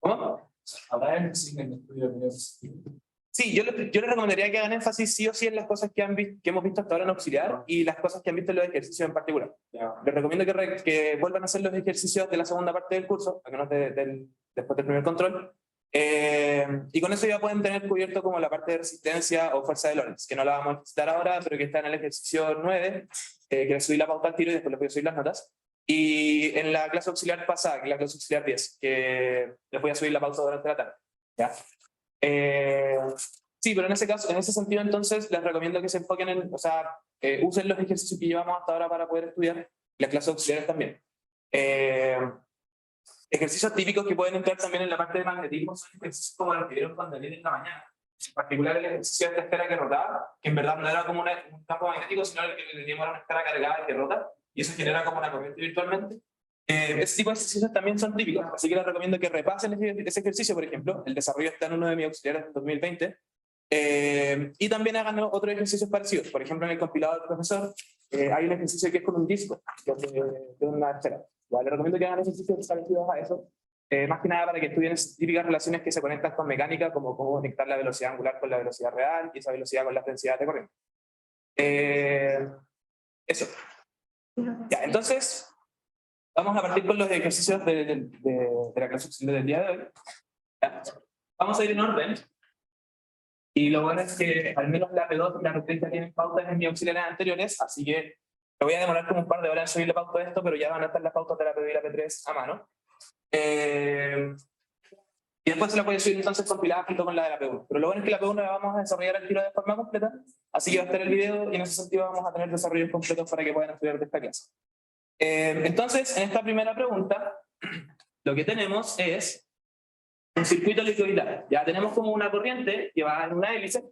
¿Cómo? ¿Habrá énfasis en el estudio de medios? Sí, yo les recomendaría que hagan énfasis sí o sí en las cosas que hemos visto hasta ahora en auxiliar y las cosas que han visto en los ejercicios en particular. Les recomiendo que vuelvan a hacer los ejercicios de la segunda parte del curso, al menos después del primer control. Y con eso ya pueden tener cubierto como la parte de resistencia o fuerza de Lorentz, que no la vamos a necesitar ahora, pero que está en el ejercicio 9, que les subí la pauta al tiro y después les voy a subir las notas. Y en la clase auxiliar pasada, que es la clase auxiliar 10, que les voy a subir la pauta durante la tarde. ¿Ya? Sí, pero en ese caso, en ese sentido, entonces, les recomiendo que se enfoquen en, o sea, usen los ejercicios que llevamos hasta ahora para poder estudiar, las clases auxiliares también. Ejercicios típicos que pueden entrar también en la parte de magnetismo son ejercicios como los que vieron cuando vienen en la mañana. En particular el ejercicio de esta esfera que rotaba, que en verdad no era como un campo magnético, sino el que teníamos era una esfera cargada que rota, y eso genera como una corriente virtualmente. Ese tipo de ejercicios también son típicos, así que les recomiendo que repasen ese ejercicio, por ejemplo. El desarrollo está en uno de mis auxiliares en 2020. Y también hagan otros ejercicios parecidos. Por ejemplo, en el compilado del profesor hay un ejercicio que es con un disco, de una esfera. Les recomiendo que hagan ejercicios parecidos a eso, más que nada para que estudien típicas relaciones que se conectan con mecánica, como cómo conectar la velocidad angular con la velocidad real y esa velocidad con la densidad de corriente. Eso. Ya, entonces, vamos a partir con los ejercicios de la clase auxiliar del día de hoy. ¿Ya? Vamos a ir en orden. Y lo bueno es que al menos la P2 y la P3 tienen pautas en mis auxiliares anteriores, así que me voy a demorar como un par de horas en subir la pauta de esto, pero ya van a estar las pautas de la P2 y la P3 a mano. Y después se la voy a subir entonces compilada junto con la de la P1. Pero lo bueno es que la P1 la vamos a desarrollar al tiro de forma completa, así que va a estar el video y en ese sentido vamos a tener desarrollos completos para que puedan estudiar de esta clase. Entonces, en esta primera pregunta, lo que tenemos es un circuito liquiditario. Ya tenemos como una corriente que va en una hélice.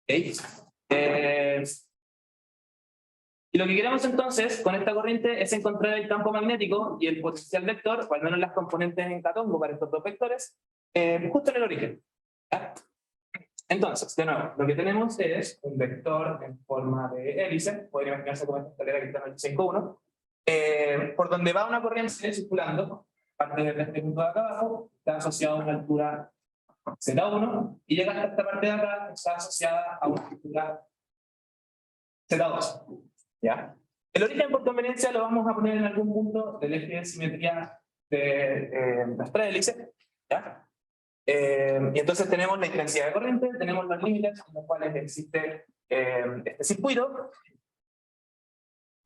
¿Okay? Y lo que queremos entonces con esta corriente es encontrar el campo magnético y el potencial vector, o al menos las componentes en catongo para estos dos vectores, justo en el origen. ¿Ya? Entonces, de nuevo, lo que tenemos es un vector en forma de hélice, podría imaginarse como esta escalera que está en el 5.1, por donde va una corriente circulando, parte de este punto de acá abajo, está asociada a una altura Z1, y llega hasta esta parte de acá, está asociada a una altura Z2. ¿Ya? El origen por conveniencia lo vamos a poner en algún punto del eje de simetría de nuestra hélice. ¿Ya? Y entonces tenemos la intensidad de corriente, tenemos los límites en los cuales existe este circuito.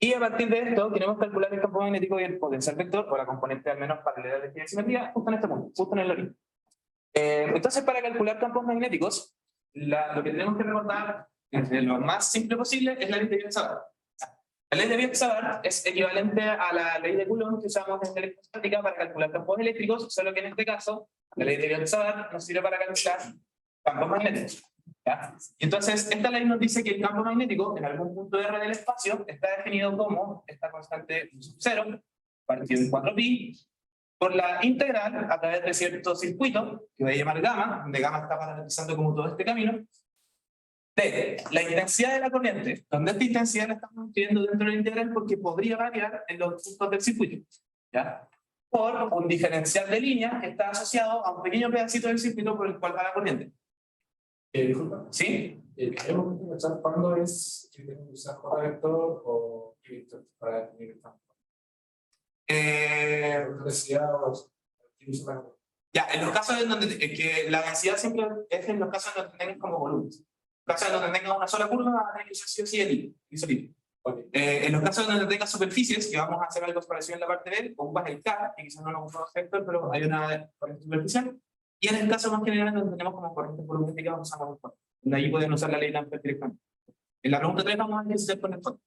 Y a partir de esto queremos calcular el campo magnético y el potencial vector, o la componente al menos paralela del eje de simetría, justo en este punto, justo en el origen. Entonces, para calcular campos magnéticos, lo que tenemos que recordar, de lo más simple posible, es la ley de Biot-Savart. La ley de Biot-Savart es equivalente a la ley de Coulomb que usamos en electrostática para calcular campos eléctricos, solo que en este caso, la ley de Biot-Savart nos sirve para calcular campos magnéticos. ¿Ya? Y entonces, esta ley nos dice que el campo magnético, en algún punto R del espacio, está definido como esta constante sub 0, partido en 4pi, por la integral a través de cierto circuito, que voy a llamar gamma, donde gamma está paralelizando como todo este camino, de la intensidad de la corriente, donde esta intensidad la estamos escribiendo dentro de la integral porque podría variar en los puntos del circuito, ¿ya? Por un diferencial de línea que está asociado a un pequeño pedacito del circuito por el cual va la corriente. Disculpa. ¿Sí? Queremos pensar cuándo es que tenemos que usar J vector o Y vector para definir el campo. Ya, en los casos en donde que la densidad siempre es en los casos en donde tengan como volumen. En los casos en donde tengan una sola curva, va a tener que usar sí o sí el I. Okay. En los casos en donde tengan superficies, que vamos a hacer algo parecido en la parte B, ocupas el K, que quizás no lo ocupamos vector, pero hay una corriente superficial. Y en el caso más general, donde tenemos como corriente volumétrica, vamos a usar el fondo. Ahí pueden usar la ley de Ampère directamente. En la pregunta 3 vamos a necesitar con el fondo.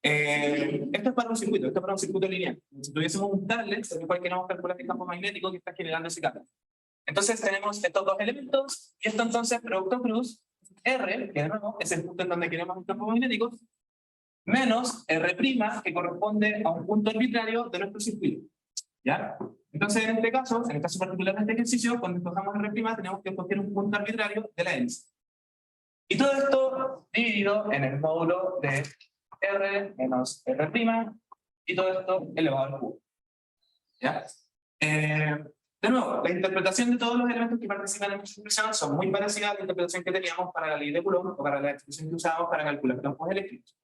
Esto es para un circuito, esto es para un circuito lineal. Si tuviésemos un tablet, en el cual queremos calcular el campo magnético que está generando ese cable. Entonces tenemos estos dos elementos, y esto entonces, producto cruz, R, que de nuevo es el punto en donde queremos un campo magnético, menos R', que corresponde a un punto arbitrario de nuestro circuito. ¿Ya? Entonces en este caso, en el caso particular de este ejercicio, cuando escojamos R', tenemos que escoger un punto arbitrario de la hélice. Y todo esto dividido en el módulo de R menos R', y todo esto elevado al cubo. ¿Ya? De nuevo, la interpretación de todos los elementos que participan en esta expresión son muy parecidas a la interpretación que teníamos para la ley de Coulomb o para la expresión que usábamos para calcular campos eléctricos.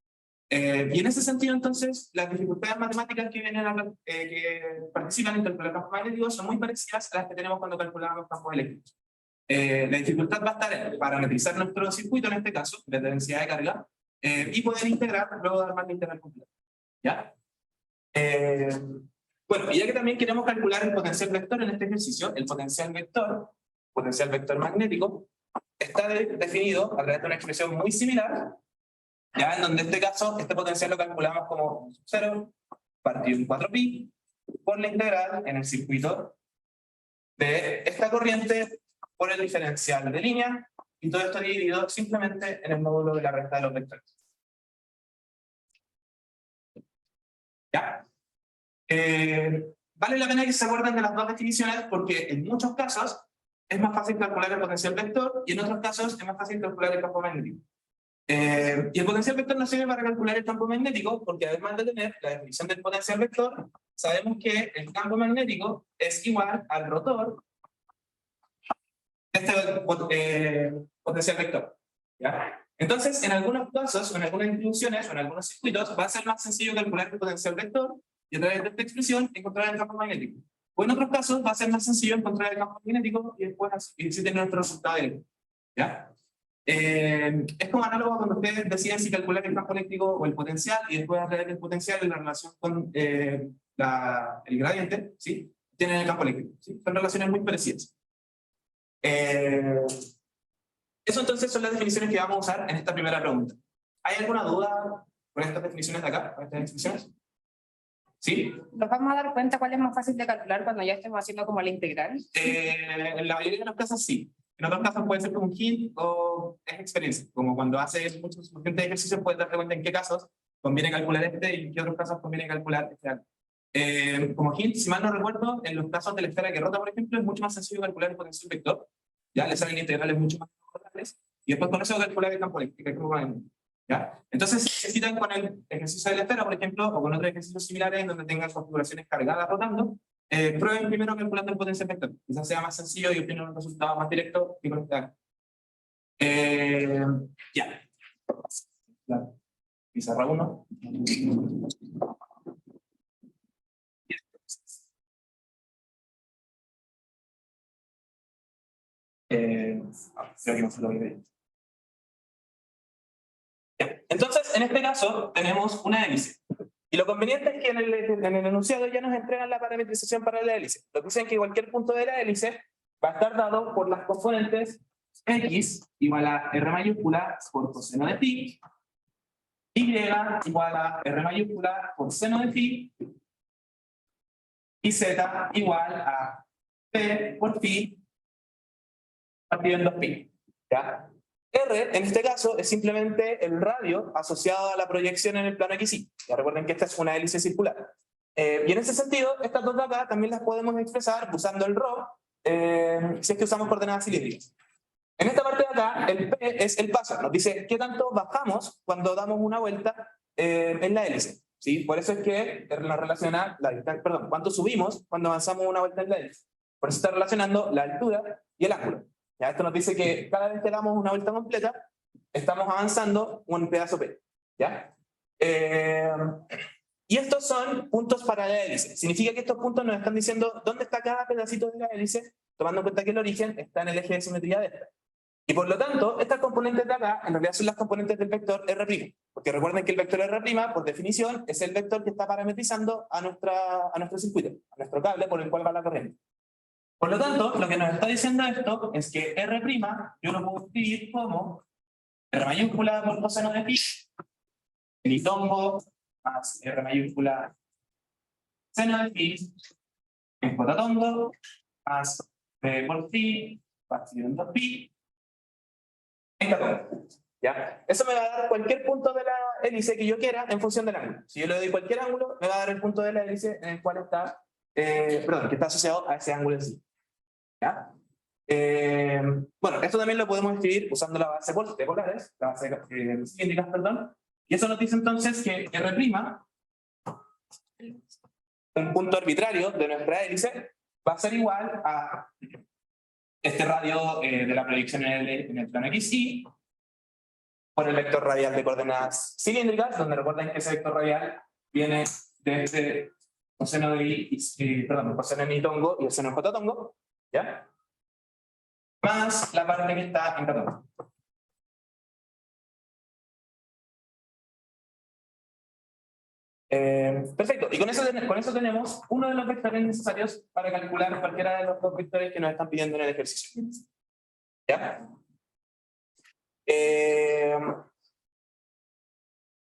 Y en ese sentido, entonces, las dificultades matemáticas que, que participan en calcular campos magnéticos son muy parecidas a las que tenemos cuando calculamos campos eléctricos. La dificultad va a estar en parametrizar nuestro circuito, en este caso, de densidad de carga, y poder integrar, luego dar más de integral completo. ¿Ya? Bueno, y ya que también queremos calcular el potencial vector en este ejercicio, el potencial vector magnético, está definido a través de una expresión muy similar, ya en donde en este caso, este potencial lo calculamos como 0 partido en 4pi por la integral en el circuito de esta corriente por el diferencial de línea, y todo esto dividido simplemente en el módulo de la recta de los vectores. ¿Ya? Vale la pena que se acuerden de las dos definiciones porque en muchos casos es más fácil calcular el potencial vector y en otros casos es más fácil calcular el campo magnético. Y el potencial vector nos sirve para calcular el campo magnético porque además de tener la definición del potencial vector, sabemos que el campo magnético es igual al rotor de este potencial vector. ¿Ya? Entonces, en algunos casos, en algunas distribuciones o en algunos circuitos, va a ser más sencillo calcular el potencial vector y a través de esta expresión encontrar el campo magnético. O en otros casos va a ser más sencillo encontrar el campo magnético y después así tener nuestro resultado eléctrico. ¿Ya? Es como análogo cuando ustedes deciden si calcular el campo eléctrico o el potencial y después a través del potencial en la relación con el gradiente, ¿sí? Tienen el campo eléctrico. ¿Sí? Son relaciones muy parecidas. Eso entonces son las definiciones que vamos a usar en esta primera pregunta. ¿Hay alguna duda con estas definiciones de acá, con estas expresiones? ¿Sí? ¿Nos vamos a dar cuenta cuál es más fácil de calcular cuando ya estemos haciendo como la integral? En la mayoría de los casos sí. En otros casos puede ser como un hint o es experiencia. Como cuando haces muchos suficientes ejercicios puedes darte cuenta en qué casos conviene calcular este y en qué otros casos conviene calcular este. Como hint, si mal no recuerdo, en los casos de la esfera que rota, por ejemplo, es mucho más sencillo calcular el potencial vector. Ya le salen integrales mucho más importantes y después con eso calcular el campo eléctrico. ¿Ya? Entonces, necesitan con el ejercicio de la esfera, por ejemplo, o con otros ejercicios similares en donde tengan configuraciones cargadas rotando, prueben primero calculando el potencial vector. Quizás sea más sencillo y obtienen un resultado más directo y con esta. Ya. La pizarra 1. Creo que no se lo olvidé. Entonces, en este caso, tenemos una hélice. Y lo conveniente es que en el enunciado ya nos entregan la parametrización para la hélice. Lo que dicen que cualquier punto de la hélice va a estar dado por las componentes x igual a r mayúscula por coseno de phi, y igual a r mayúscula por seno de phi, y z igual a p por phi partido en 2pi. ¿Ya? R, en este caso, es simplemente el radio asociado a la proyección en el plano XY. Ya recuerden que esta es una hélice circular. Y en ese sentido, estas dos de acá también las podemos expresar usando el ρ, si es que usamos coordenadas cilíndricas. En esta parte de acá, el P es el paso. Nos dice qué tanto bajamos cuando damos una vuelta en la hélice. ¿Sí? Por eso es que nos relaciona cuánto subimos cuando avanzamos una vuelta en la hélice. Por eso está relacionando la altura y el ángulo. ¿Ya? Esto nos dice que cada vez que damos una vuelta completa, estamos avanzando un pedazo P. ¿Ya? Y estos son puntos para la hélice. Significa que estos puntos nos están diciendo dónde está cada pedacito de la hélice, tomando en cuenta que el origen está en el eje de simetría de esta. Y por lo tanto, estas componentes de acá, en realidad son las componentes del vector R'. Porque recuerden que el vector R', por definición, es el vector que está parametrizando a nuestro circuito, a nuestro cable por el cual va la corriente. Por lo tanto, lo que nos está diciendo esto es que R' yo lo puedo escribir como R mayúscula por coseno de phi, el itombo más R mayúscula seno de phi, en jotatombo más P por phi partido en 2pi, en catombo. ¿Ya? Eso me va a dar cualquier punto de la hélice que yo quiera en función del ángulo. Si yo le doy cualquier ángulo, me va a dar el punto de la hélice en el cual está, que está asociado a ese ángulo en sí. ¿Ya? Bueno, esto también lo podemos escribir usando la base de polares, la base cilíndricas, perdón, y eso nos dice entonces que R', un punto arbitrario de nuestra hélice, va a ser igual a este radio de la proyección en el plano XY por el vector radial de coordenadas cilíndricas, donde recuerden que ese vector radial viene de este coseno de perdón, coseno de tongo y el seno de j tongo, ¿ya? Más la parte que está en K-tongo. Perfecto, y con eso tenemos uno de los vectores necesarios para calcular cualquiera de los dos vectores que nos están pidiendo en el ejercicio. ¿Ya?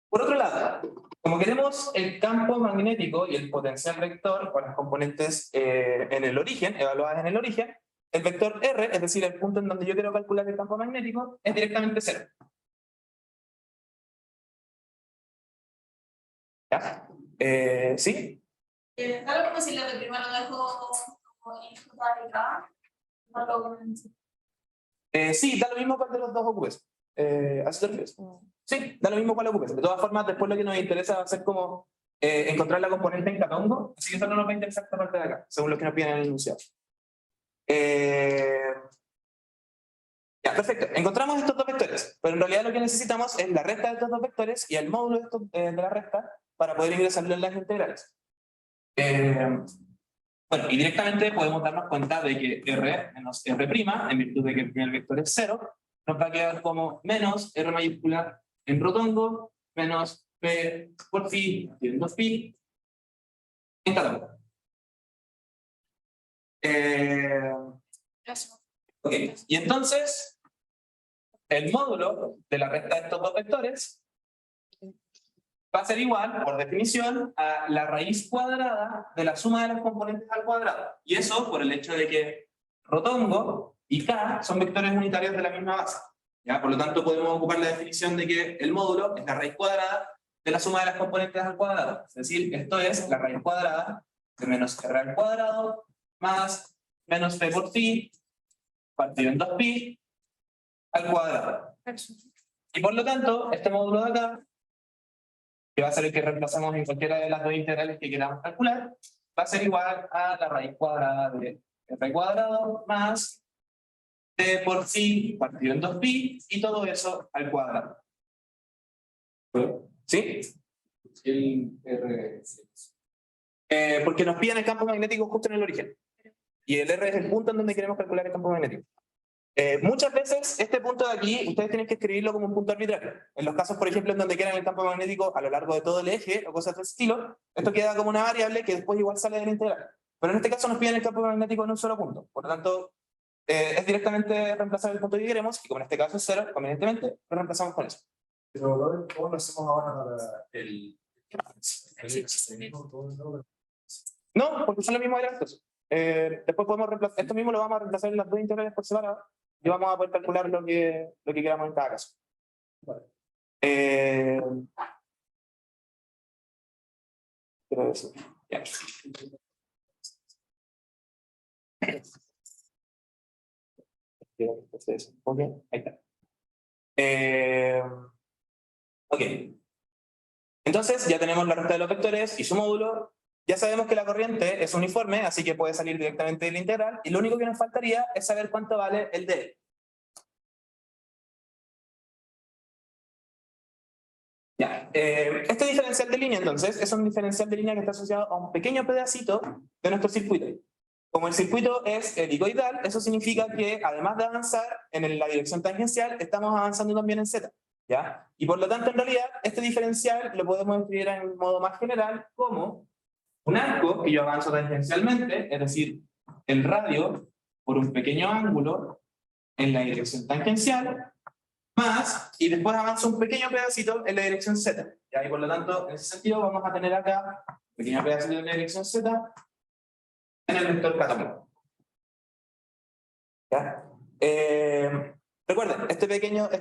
Por otro lado, como queremos el campo magnético y el potencial vector con las componentes en el origen, evaluadas en el origen, el vector R, es decir, el punto en donde yo quiero calcular el campo magnético, es directamente 0. ¿Ya? ¿Sí? Claro, como si lo de primero dejo como K, no lo Sí, da lo mismo cuál de los dos ocupes. ¿Así te refieres? Sí, da lo mismo cuál ocupes. De todas formas, después lo que nos interesa va a ser como encontrar la componente en K-tongo, así que eso no nos va a interesar esta parte de acá, según lo que nos piden en el enunciado. Ya, perfecto. Encontramos estos dos vectores, pero en realidad lo que necesitamos es la resta de estos dos vectores y el módulo de la resta para poder ingresarlo en las integrales. Bueno, y directamente podemos darnos cuenta de que R menos R', en virtud de que el primer vector es 0, nos va a quedar como menos R mayúscula en rotongo, menos P por phi, en 2π, en K-tongo. Ok, y entonces, el módulo de la resta de estos dos vectores va a ser igual, por definición, a la raíz cuadrada de la suma de las componentes al cuadrado. Y eso por el hecho de que rotongo y K son vectores unitarios de la misma base. ¿Ya? Por lo tanto, podemos ocupar la definición de que el módulo es la raíz cuadrada de la suma de las componentes al cuadrado. Es decir, esto es la raíz cuadrada de menos R al cuadrado más menos P por phi partido en 2π al cuadrado. Y por lo tanto, este módulo de acá, que va a ser el que reemplazamos en cualquiera de las dos integrales que queramos calcular, va a ser igual a la raíz cuadrada de r cuadrado más t por phi partido en 2π y todo eso al cuadrado. ¿Sí? El R. Porque nos piden el campo magnético justo en el origen. Y el R es el punto en donde queremos calcular el campo magnético. Muchas veces este punto de aquí ustedes tienen que escribirlo como un punto arbitrario. En los casos, por ejemplo, en donde quieran el campo magnético a lo largo de todo el eje o cosas de ese estilo, esto queda como una variable que después igual sale de la integral. Pero en este caso nos piden el campo magnético en un solo punto. Por lo tanto, es directamente reemplazar el punto que queremos, y como en este caso es 0, convenientemente, lo reemplazamos con eso. Pero ¿cómo lo hacemos ahora para el No, porque son los mismos elementos. Después podemos reemplazar, esto mismo lo vamos a reemplazar en las dos integrales por separado y vamos a poder calcular lo que queramos en cada caso. Vale. Quiero decir, ya. Ok, ahí está. Ok. Entonces ya tenemos la resta de los vectores y su módulo. Ya sabemos que la corriente es uniforme, así que puede salir directamente de la integral, y lo único que nos faltaría es saber cuánto vale el dl. Ya, este diferencial de línea entonces es un diferencial de línea que está asociado a un pequeño pedacito de nuestro circuito. Como el circuito es helicoidal, eso significa que además de avanzar en la dirección tangencial, estamos avanzando también en Z. ¿Ya? Y por lo tanto, en realidad, este diferencial lo podemos escribir en modo más general como un arco que yo avanzo tangencialmente, es decir, el radio por un pequeño ángulo en la dirección tangencial, más, y después avanzo un pequeño pedacito en la dirección Z. ¿Ya? Y por lo tanto, en ese sentido, vamos a tener acá un pequeño pedacito en la dirección Z en el vector K-tongo. ¿Ya? Recuerden, este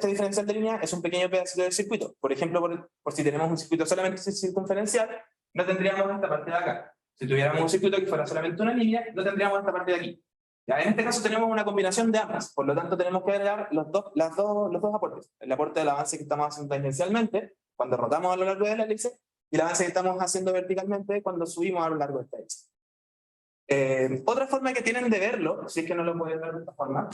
diferencial de línea es un pequeño pedacito del circuito. Por ejemplo, por si tenemos un circuito solamente circunferencial, no tendríamos esta parte de acá. Si tuviéramos un circuito que fuera solamente una línea, no tendríamos esta parte de aquí. ¿Ya? En este caso tenemos una combinación de ambas, por lo tanto tenemos que agregar los dos aportes. El aporte del avance que estamos haciendo tangencialmente, cuando rotamos a lo largo de la hélice, y el avance que estamos haciendo verticalmente cuando subimos a lo largo de esta hélice. Otra forma que tienen de verlo, si es que no lo pueden ver de esta forma,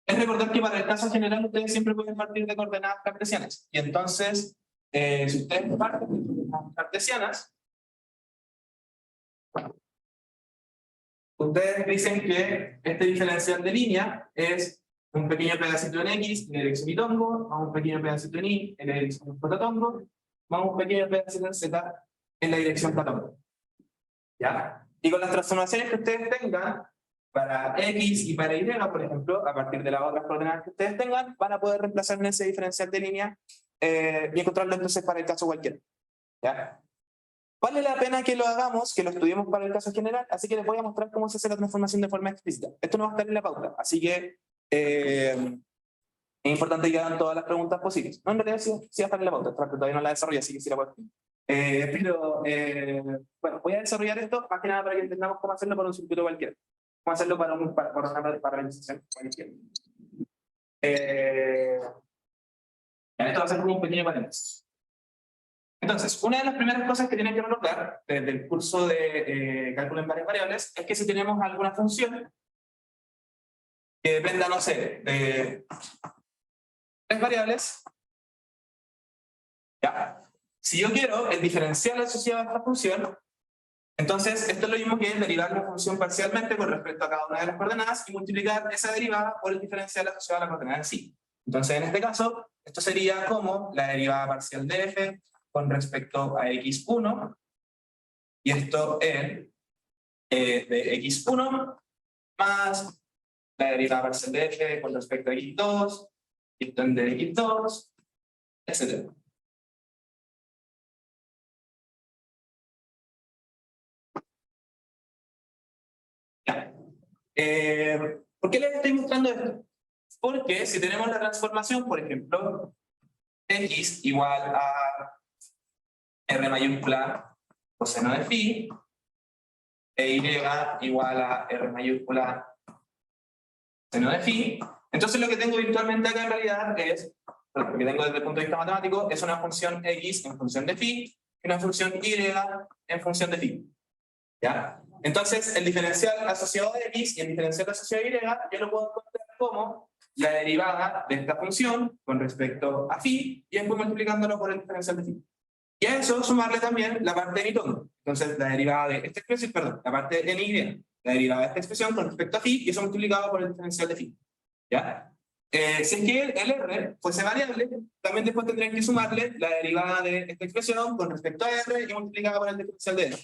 es recordar que para el caso general ustedes siempre pueden partir de coordenadas cartesianas. Y entonces, si ustedes parten de coordenadas cartesianas, ustedes dicen que este diferencial de línea es un pequeño pedacito en X en la dirección y tongo, más un pequeño pedacito en Y en la dirección tongo, más un pequeño pedacito en Z en la dirección tongo. ¿Ya? Y con las transformaciones que ustedes tengan para X y para Y, por ejemplo, a partir de las otras coordenadas que ustedes tengan, van a poder reemplazar en ese diferencial de línea y encontrarlo entonces para el caso cualquiera. ¿Ya? Vale la pena que lo hagamos, que lo estudiemos para el caso general, así que les voy a mostrar cómo se hace la transformación de forma explícita. Esto no va a estar en la pauta, así que es importante que hagan todas las preguntas posibles. No, en realidad sí va a estar en la pauta, todavía no la desarrollo, así que sí la puedo bueno, voy a desarrollar esto más que nada para que entendamos cómo hacerlo para un circuito cualquiera. Cómo hacerlo para una paralelización cualquiera. Esto va a ser como un pequeño paréntesis. Entonces, una de las primeras cosas que tienen que recordar desde el curso de cálculo en varias variables es que si tenemos alguna función que dependa, no sé, de 3 variables, ya. Si yo quiero el diferencial asociado a esta función, entonces esto es lo mismo que es derivar la función parcialmente con respecto a cada una de las coordenadas y multiplicar esa derivada por el diferencial asociado a la coordenada en sí. Entonces, en este caso, esto sería como la derivada parcial de f con respecto a x1, y esto es de x1 más la derivada parcial de f con respecto a x2, y esto es de x2, etc. ¿Por qué les estoy mostrando esto? Porque si tenemos la transformación, por ejemplo, x igual a r mayúscula coseno de phi, e y igual a r mayúscula seno de phi, entonces lo que tengo virtualmente acá en realidad es, lo que tengo desde el punto de vista matemático, es una función x en función de phi y una función y en función de phi. ¿Ya? Entonces, el diferencial asociado a x y el diferencial asociado a y, yo lo puedo encontrar como la derivada de esta función con respecto a phi, y después multiplicándolo por el diferencial de phi. Y a eso sumarle también la parte de mi tongo. Entonces, la derivada de esta expresión, perdón, la parte de y, la derivada de esta expresión con respecto a phi, y eso multiplicado por el diferencial de phi. ¿Ya? Si es que el r fuese variable, también después tendrían que sumarle la derivada de esta expresión con respecto a r y multiplicada por el diferencial de r.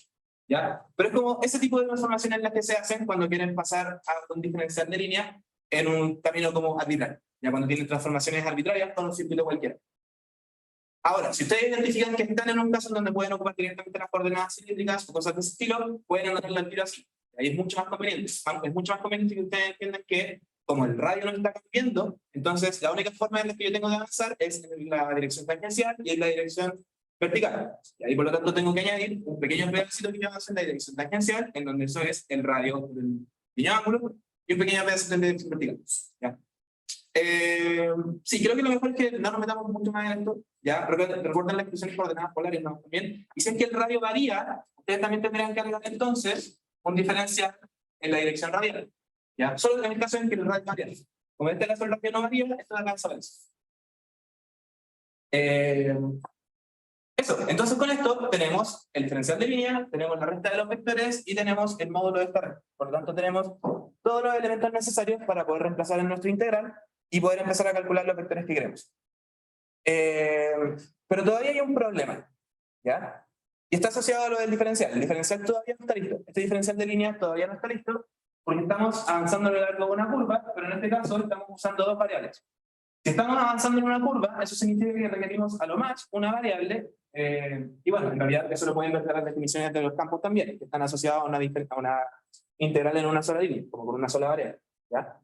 ¿Ya? Pero es como ese tipo de transformaciones las que se hacen cuando quieren pasar a un diferencial de línea en un camino como arbitrario. Ya cuando tienen transformaciones arbitrarias con un circuito cualquiera. Ahora, si ustedes identifican que están en un caso donde pueden ocupar directamente las coordenadas cilíndricas o cosas de ese estilo, pueden anotarlo al tiro así. Ahí es mucho más conveniente. Es mucho más conveniente que ustedes entiendan que, como el radio no está cambiando, entonces la única forma en la que yo tengo de avanzar es en la dirección tangencial y en la dirección vertical. Y ahí por lo tanto tengo que añadir un pequeño pedacito que yo avance en la dirección tangencial, en donde eso es el radio del pequeño ángulo, y un pequeño pedacito en la dirección vertical. ¿Ya? Sí, creo que lo mejor es que no nos metamos mucho más en esto. ¿Ya? Recuerden las expresiones coordenadas polares, ¿no? También. Y si es que el radio varía, ustedes también tendrían que agregar entonces un diferencial en la dirección radial. ¿Ya? Solo en el caso en que el radio varía. Como en este caso el radio no varía, esto de acá desaparece. Eso, entonces con esto tenemos el diferencial de línea, tenemos la resta de los vectores y tenemos el módulo de esta red. Por lo tanto tenemos todos los elementos necesarios para poder reemplazar en nuestro integral y poder empezar a calcular los vectores que queremos. Pero todavía hay un problema, ¿ya? Y está asociado a lo del diferencial. El diferencial todavía no está listo. Este diferencial de línea todavía no está listo porque estamos avanzando a lo largo de una curva, pero en este caso estamos usando dos variables. Si estamos avanzando en una curva, eso significa que requerimos a lo más una variable, y bueno, en realidad eso lo pueden ver en las definiciones de los campos también, que están asociados a una integral en una sola línea, como con una sola variable. ¿Ya?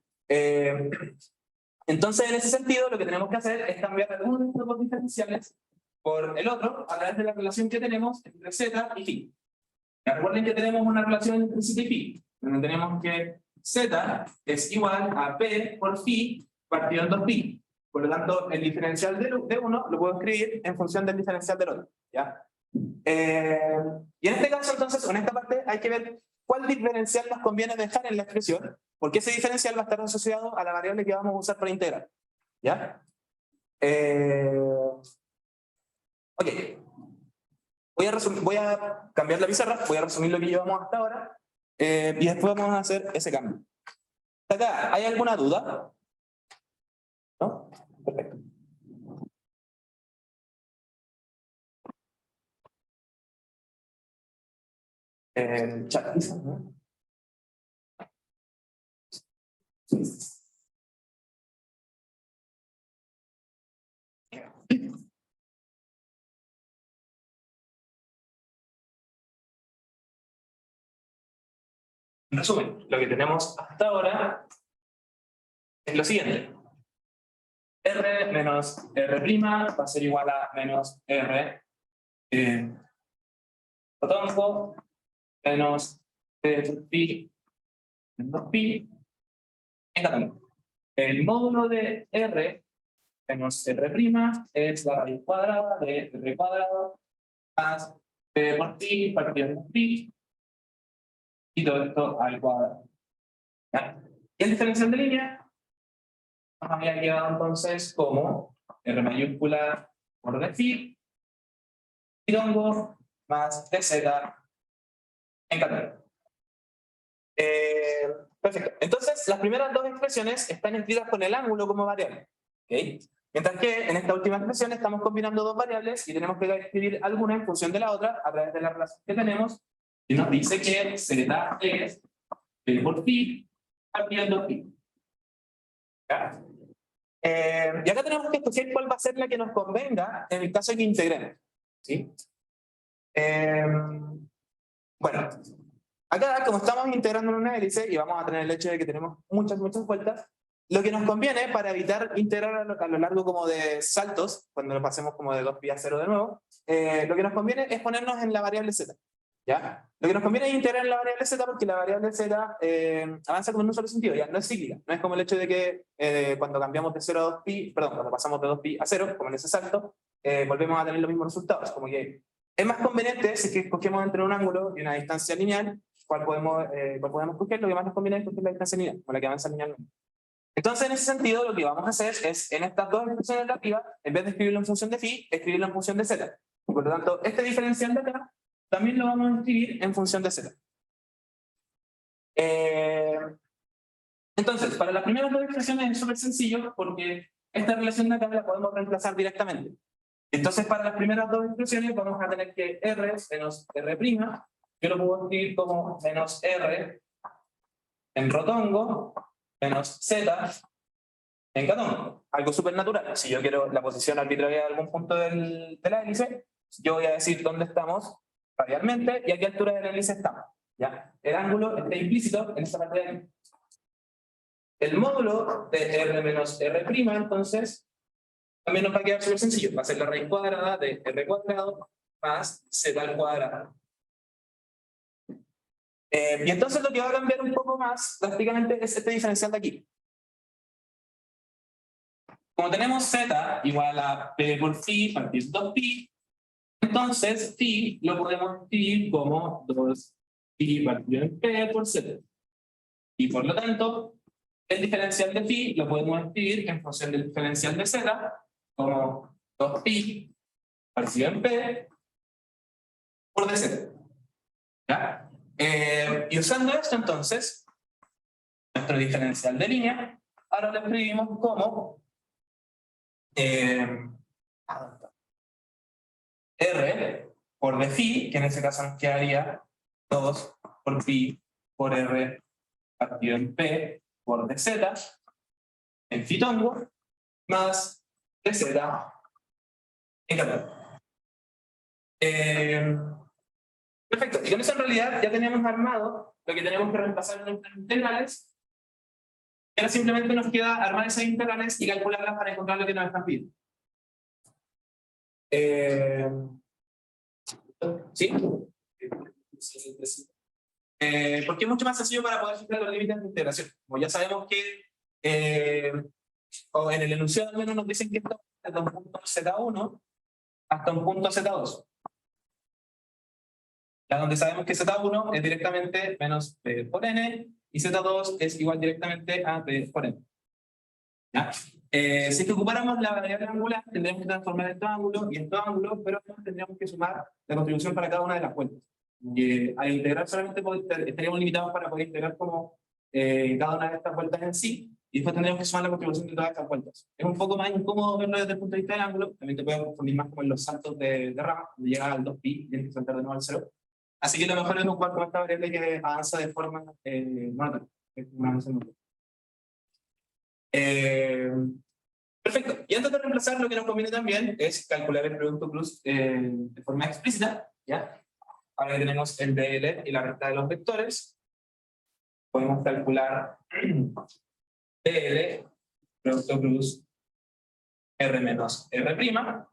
Entonces, en ese sentido, lo que tenemos que hacer es cambiar algunos de estos dos diferenciales por el otro a través de la relación que tenemos entre z y phi. Ya, recuerden que tenemos una relación entre z y phi, donde tenemos que z es igual a p por phi partido en 2pi. Por lo tanto, el diferencial de uno lo puedo escribir en función del diferencial del otro. ¿Ya? Y en este caso, entonces, en esta parte hay que ver cuál diferencial nos conviene dejar en la expresión, porque ese diferencial va a estar asociado a la variable que vamos a usar para integrar. ¿Ya? Ok. Voy a cambiar la pizarra, voy a resumir lo que llevamos hasta ahora, y después vamos a hacer ese cambio. ¿Hasta acá hay alguna duda? ¿No? Perfecto. El chat, ¿no? En resumen, lo que tenemos hasta ahora es lo siguiente. R menos R' va a ser igual a menos R fotónico menos pi menos pi en catónico. El módulo de R menos R' es la raíz cuadrada de R cuadrado más P por pi partido de pi y todo esto al cuadrado. ¿Ya? Y el diferencial de línea nos había quedado entonces como R mayúscula por d phi y hongo más dz en catónico. Perfecto. Entonces, las primeras dos expresiones están escritas con el ángulo como variable. ¿Okay? Mientras que en esta última expresión estamos combinando dos variables y tenemos que escribir alguna en función de la otra a través de la relación que tenemos. Y nos dice que z es p por phi partiendo pi. ¿Ya? Y acá tenemos que escoger cuál va a ser la que nos convenga en el caso de que integremos. ¿Sí? Bueno, acá como estamos integrando en una hélice y vamos a tener el hecho de que tenemos muchas vueltas, lo que nos conviene para evitar integrar a lo largo como de saltos, cuando lo pasemos como de 2pi a 0 de nuevo, lo que nos conviene es ponernos en la variable z. ¿Ya? Lo que nos conviene es integrar en la variable z porque la variable z avanza como en un solo sentido, ya no es cíclica. No es como el hecho de que cuando cambiamos de 0 a 2pi, perdón, cuando pasamos de 2pi a 0, como en ese salto, volvemos a tener los mismos resultados. Como que es más conveniente si es que escogemos entre un ángulo y una distancia lineal, cuál podemos escoger. Lo que más nos conviene es escoger la distancia lineal, como la que avanza linealmente. Entonces, en ese sentido, lo que vamos a hacer es, en estas dos expresiones de arriba, en vez de escribirlo en función de phi, escribirlo en función de z. Por lo tanto, este diferencial de acá también lo vamos a escribir en función de z. Entonces, para las primeras dos expresiones es súper sencillo porque esta relación de acá la podemos reemplazar directamente. Entonces, para las primeras dos expresiones vamos a tener que R menos R', yo lo puedo escribir como menos R en rotongo menos Z en catongo. Algo súper natural. Si yo quiero la posición arbitraria de algún punto de la hélice, yo voy a decir dónde estamos radialmente y a qué altura de la hélice estamos. ¿Ya? El ángulo está implícito en esta parte de aquí. El módulo de R menos R', entonces, también nos va a quedar súper sencillo. Va a ser la raíz cuadrada de R cuadrado más Z al cuadrado. Y entonces lo que va a cambiar un poco más drásticamente es este diferencial de aquí. Como tenemos Z igual a P por phi partido 2pi, entonces phi lo podemos escribir como 2pi partido en P por Z. Y por lo tanto, el diferencial de phi lo podemos escribir en función del diferencial de Z como 2pi partido en P por dz. ¿Ya? Y usando esto entonces, nuestro diferencial de línea, ahora lo escribimos como R por d phi, que en ese caso nos quedaría 2 por pi por R partido en P por dz, en fitongo, más dz en catongo. Perfecto, y con eso en realidad ya tenemos armado lo que tenemos que reemplazar en nuestras integrales. Ahora simplemente nos queda armar esas integrales y calcularlas para encontrar lo que nos están pidiendo. ¿Sí? Porque es mucho más sencillo para poder fijar los límites de integración. Como ya sabemos que, o en el enunciado al menos nos dicen que esto es desde un punto Z1 hasta un punto Z2. Ya donde sabemos que Z1 es directamente menos P por N, y Z2 es igual directamente a P por N. ¿Ya? Si es que ocupáramos la variable angular, tendríamos que transformar estos ángulos y estos ángulos, pero tendríamos que sumar la contribución para cada una de las vueltas. Al integrar solamente estaríamos limitados para poder integrar como cada una de estas vueltas en sí, y después tendríamos que sumar la contribución de todas estas vueltas. Es un poco más incómodo verlo desde el punto de vista del ángulo, también te puedes confundir más como en los saltos de rama, cuando llega al 2pi y tienes que saltar de nuevo al 0. Así que lo mejor es ocupar con esta variable que avanza de forma monótona. Perfecto. Y antes de reemplazar, lo que nos conviene también es calcular el producto cruz de forma explícita, ¿ya? Ahora que tenemos el DL y la recta de los vectores, podemos calcular DL, producto cruz, R menos R'.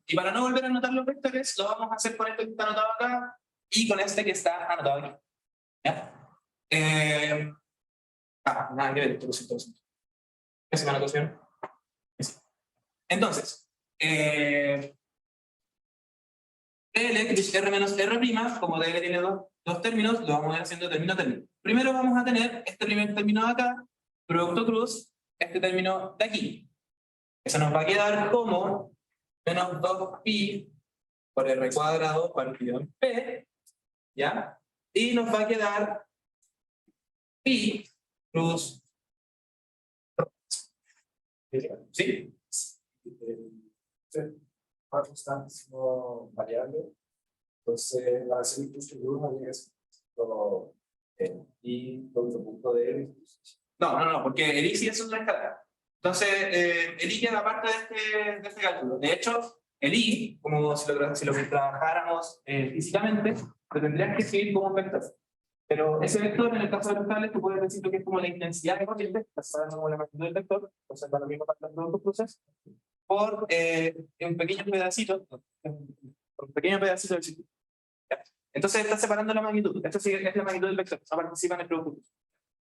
Y para no volver a anotar los vectores, lo vamos a hacer con esto que está anotado acá y con este que está anotado aquí. ¿Ya? Nada que ver, todo eso. ¿Qué se me anotación? Entonces, DL, que es R menos R', como DL tiene dos términos, lo vamos a ir haciendo término a término. Primero vamos a tener este primer término de acá, producto cruz, este término de aquí. Eso nos va a quedar como menos 2pi por R cuadrado partido en P, ¿ya? Y nos va a quedar pi cruz. ¿Sí? Cuatro están siendo variables, entonces la serie incluso de uno llega a ser y otro punto de él. No, porque el I sí es una escala. Entonces, el I queda parte de este cálculo. De hecho, el I, como si lo trabajáramos físicamente, lo tendrías que escribir como un vector. Pero ese vector, en el caso de los cables, tú puedes decir que es como la intensidad de corriente, pasando como la magnitud del vector, entonces da lo mismo para los productos cruces, por un pequeño pedacito del círculo. ¿Ya? Entonces está separando la magnitud. Esto sí es la magnitud del vector, no participa en el producto cruce.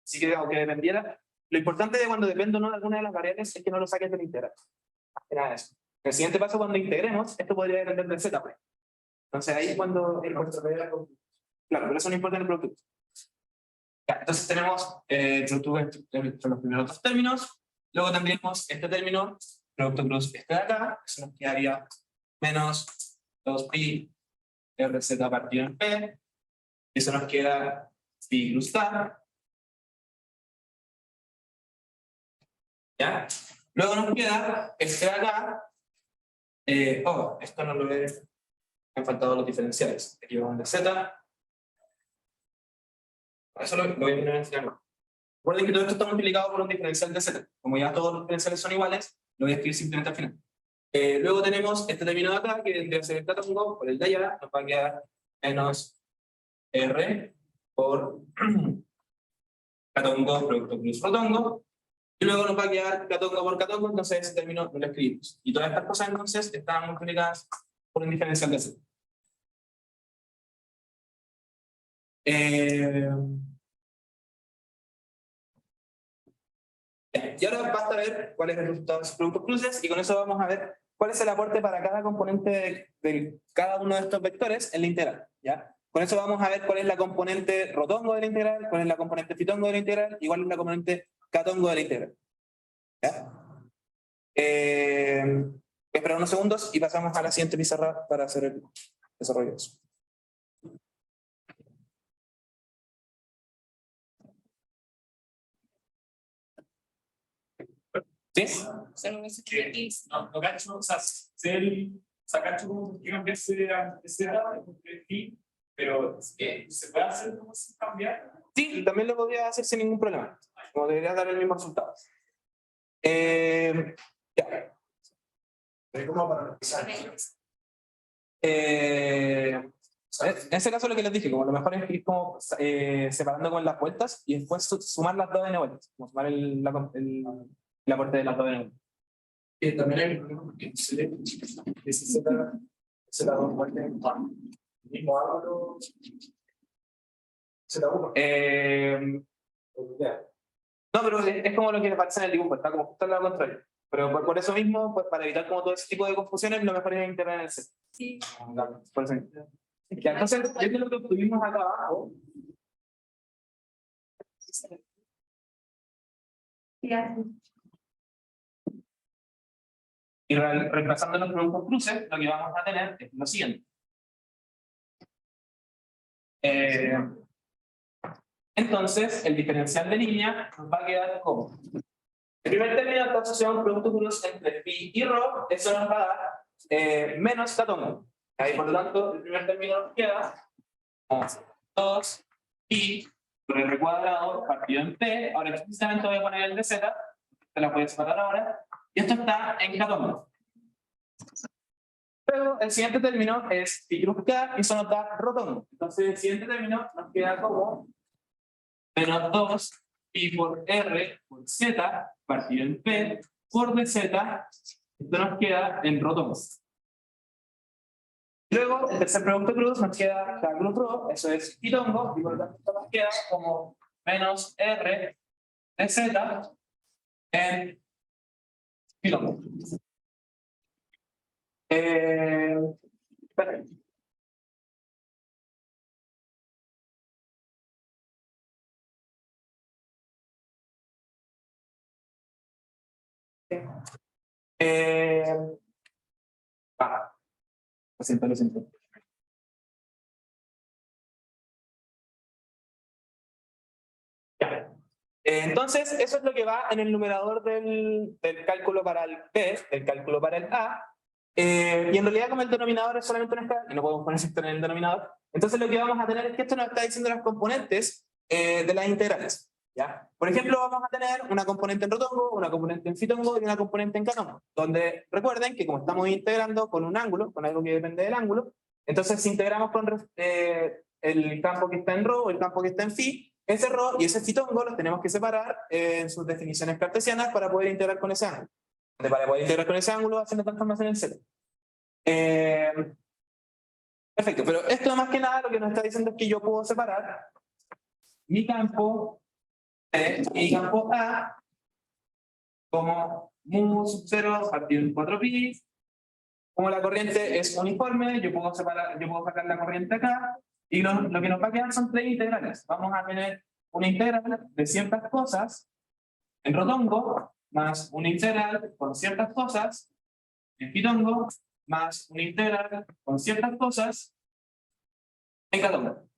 Así que aunque dependiera, lo importante de cuando depende o no de alguna de las variables es que no lo saques del integral. Más que nada de eso. En el siguiente paso, cuando integremos, esto podría depender del z. Entonces ahí es cuando claro, pero eso no importa en el producto. Ya, entonces tenemos los primeros dos términos, luego tendríamos este término, producto cruz este de acá, eso nos quedaría menos 2pi rz partido en p, y eso nos queda pi cruz t. ¿Ya? Luego nos queda este de acá, esto no lo he, me han faltado los diferenciales, aquí vamos de z. Eso lo voy a poner en final. Recuerden que todo esto está multiplicado por un diferencial de z. Como ya todos los diferenciales son iguales, lo voy a escribir simplemente al final. Luego tenemos este término de acá, que vendría a ser el catongo por el de allá, nos va a quedar menos R por catongo producto cruz rotongo. Y luego nos va a quedar catongo por catongo, entonces ese término no lo escribimos. Y todas estas cosas entonces están multiplicadas por un diferencial de z. Y ahora basta ver cuál es el resultado de los productos cruces y con eso vamos a ver cuál es el aporte para cada componente de cada uno de estos vectores en la integral. ¿Ya? Con eso vamos a ver cuál es la componente rotongo de la integral, cuál es la componente fitongo de la integral y cuál es la componente catongo de la integral. ¿Ya? Voy a esperar unos segundos y pasamos a la siguiente pizarra para hacer el desarrollo de eso. ¿Sí? No cacho, o sea, cacho como que cambiarse ese dato, pero se puede hacer como sin cambiar. Sí, y también lo podría hacer sin ningún problema. Como debería dar el mismo resultado. Ya. ¿Cómo para revisar? En ese caso lo que les dije, como lo mejor es ir como separando con las vueltas y después sumar las 2n vueltas, como sumar el aporte de las 2n vueltas. También hay un problema porque se da dos vueltas en el mismo ángulo. Se da uno. No, pero es como lo que aparece en el dibujo, está como justo al lado contrario. Pero por eso mismo, pues, para evitar como todo ese tipo de confusiones, lo mejor es integrar en el set. Sí. Por eso. Ya, entonces, esto es lo que obtuvimos acá abajo. Y reemplazando los productos cruces, lo que vamos a tener es lo siguiente. Entonces, el diferencial de línea nos va a quedar como. El primer término está asociado a un producto cruce entre pi y rho, eso nos va a dar menos catón. Ahí, por lo tanto, el primer término nos queda 2 pi por r cuadrado partido en p. Ahora explícitamente voy a poner el de z, te la voy a separar ahora, y esto está en catón. Luego, el siguiente término es pi cruz k, y eso nos da rotón. Entonces, el siguiente término nos queda como menos 2 pi por r por z partido en p por dz. Esto nos queda en rotón. Luego, el tercer producto cruz nos queda K cruz rho, eso es pitongo, y por lo tanto esto nos queda como menos r de z en pitongo. Perfecto. Lo siento, lo siento. Ya. Entonces, eso es lo que va en el numerador del cálculo para el P, del cálculo para el A. Y en realidad, como el denominador es solamente una escala, y no podemos poner esto en el denominador, entonces lo que vamos a tener es que esto nos está diciendo las componentes de las integrales. ¿Ya? Por ejemplo, vamos a tener una componente en rotongo, una componente en fitongo y una componente en catongo, donde recuerden que como estamos integrando con un ángulo, con algo que depende del ángulo, entonces si integramos con el campo que está en rho o el campo que está en phi, ese rho y ese fitongo los tenemos que separar en sus definiciones cartesianas para poder integrar con ese ángulo. Para poder integrar con ese ángulo haciendo transformación en Z. Perfecto, pero esto más que nada lo que nos está diciendo es que yo puedo separar mi campo mi campo A como mu sub 0 partido en 4pi. Como la corriente es uniforme, yo puedo sacar la corriente acá, y lo que nos va a quedar son tres integrales. Vamos a tener una integral de ciertas cosas en rotongo, más una integral con ciertas cosas en pitongo, más una integral con ciertas cosas en catongo.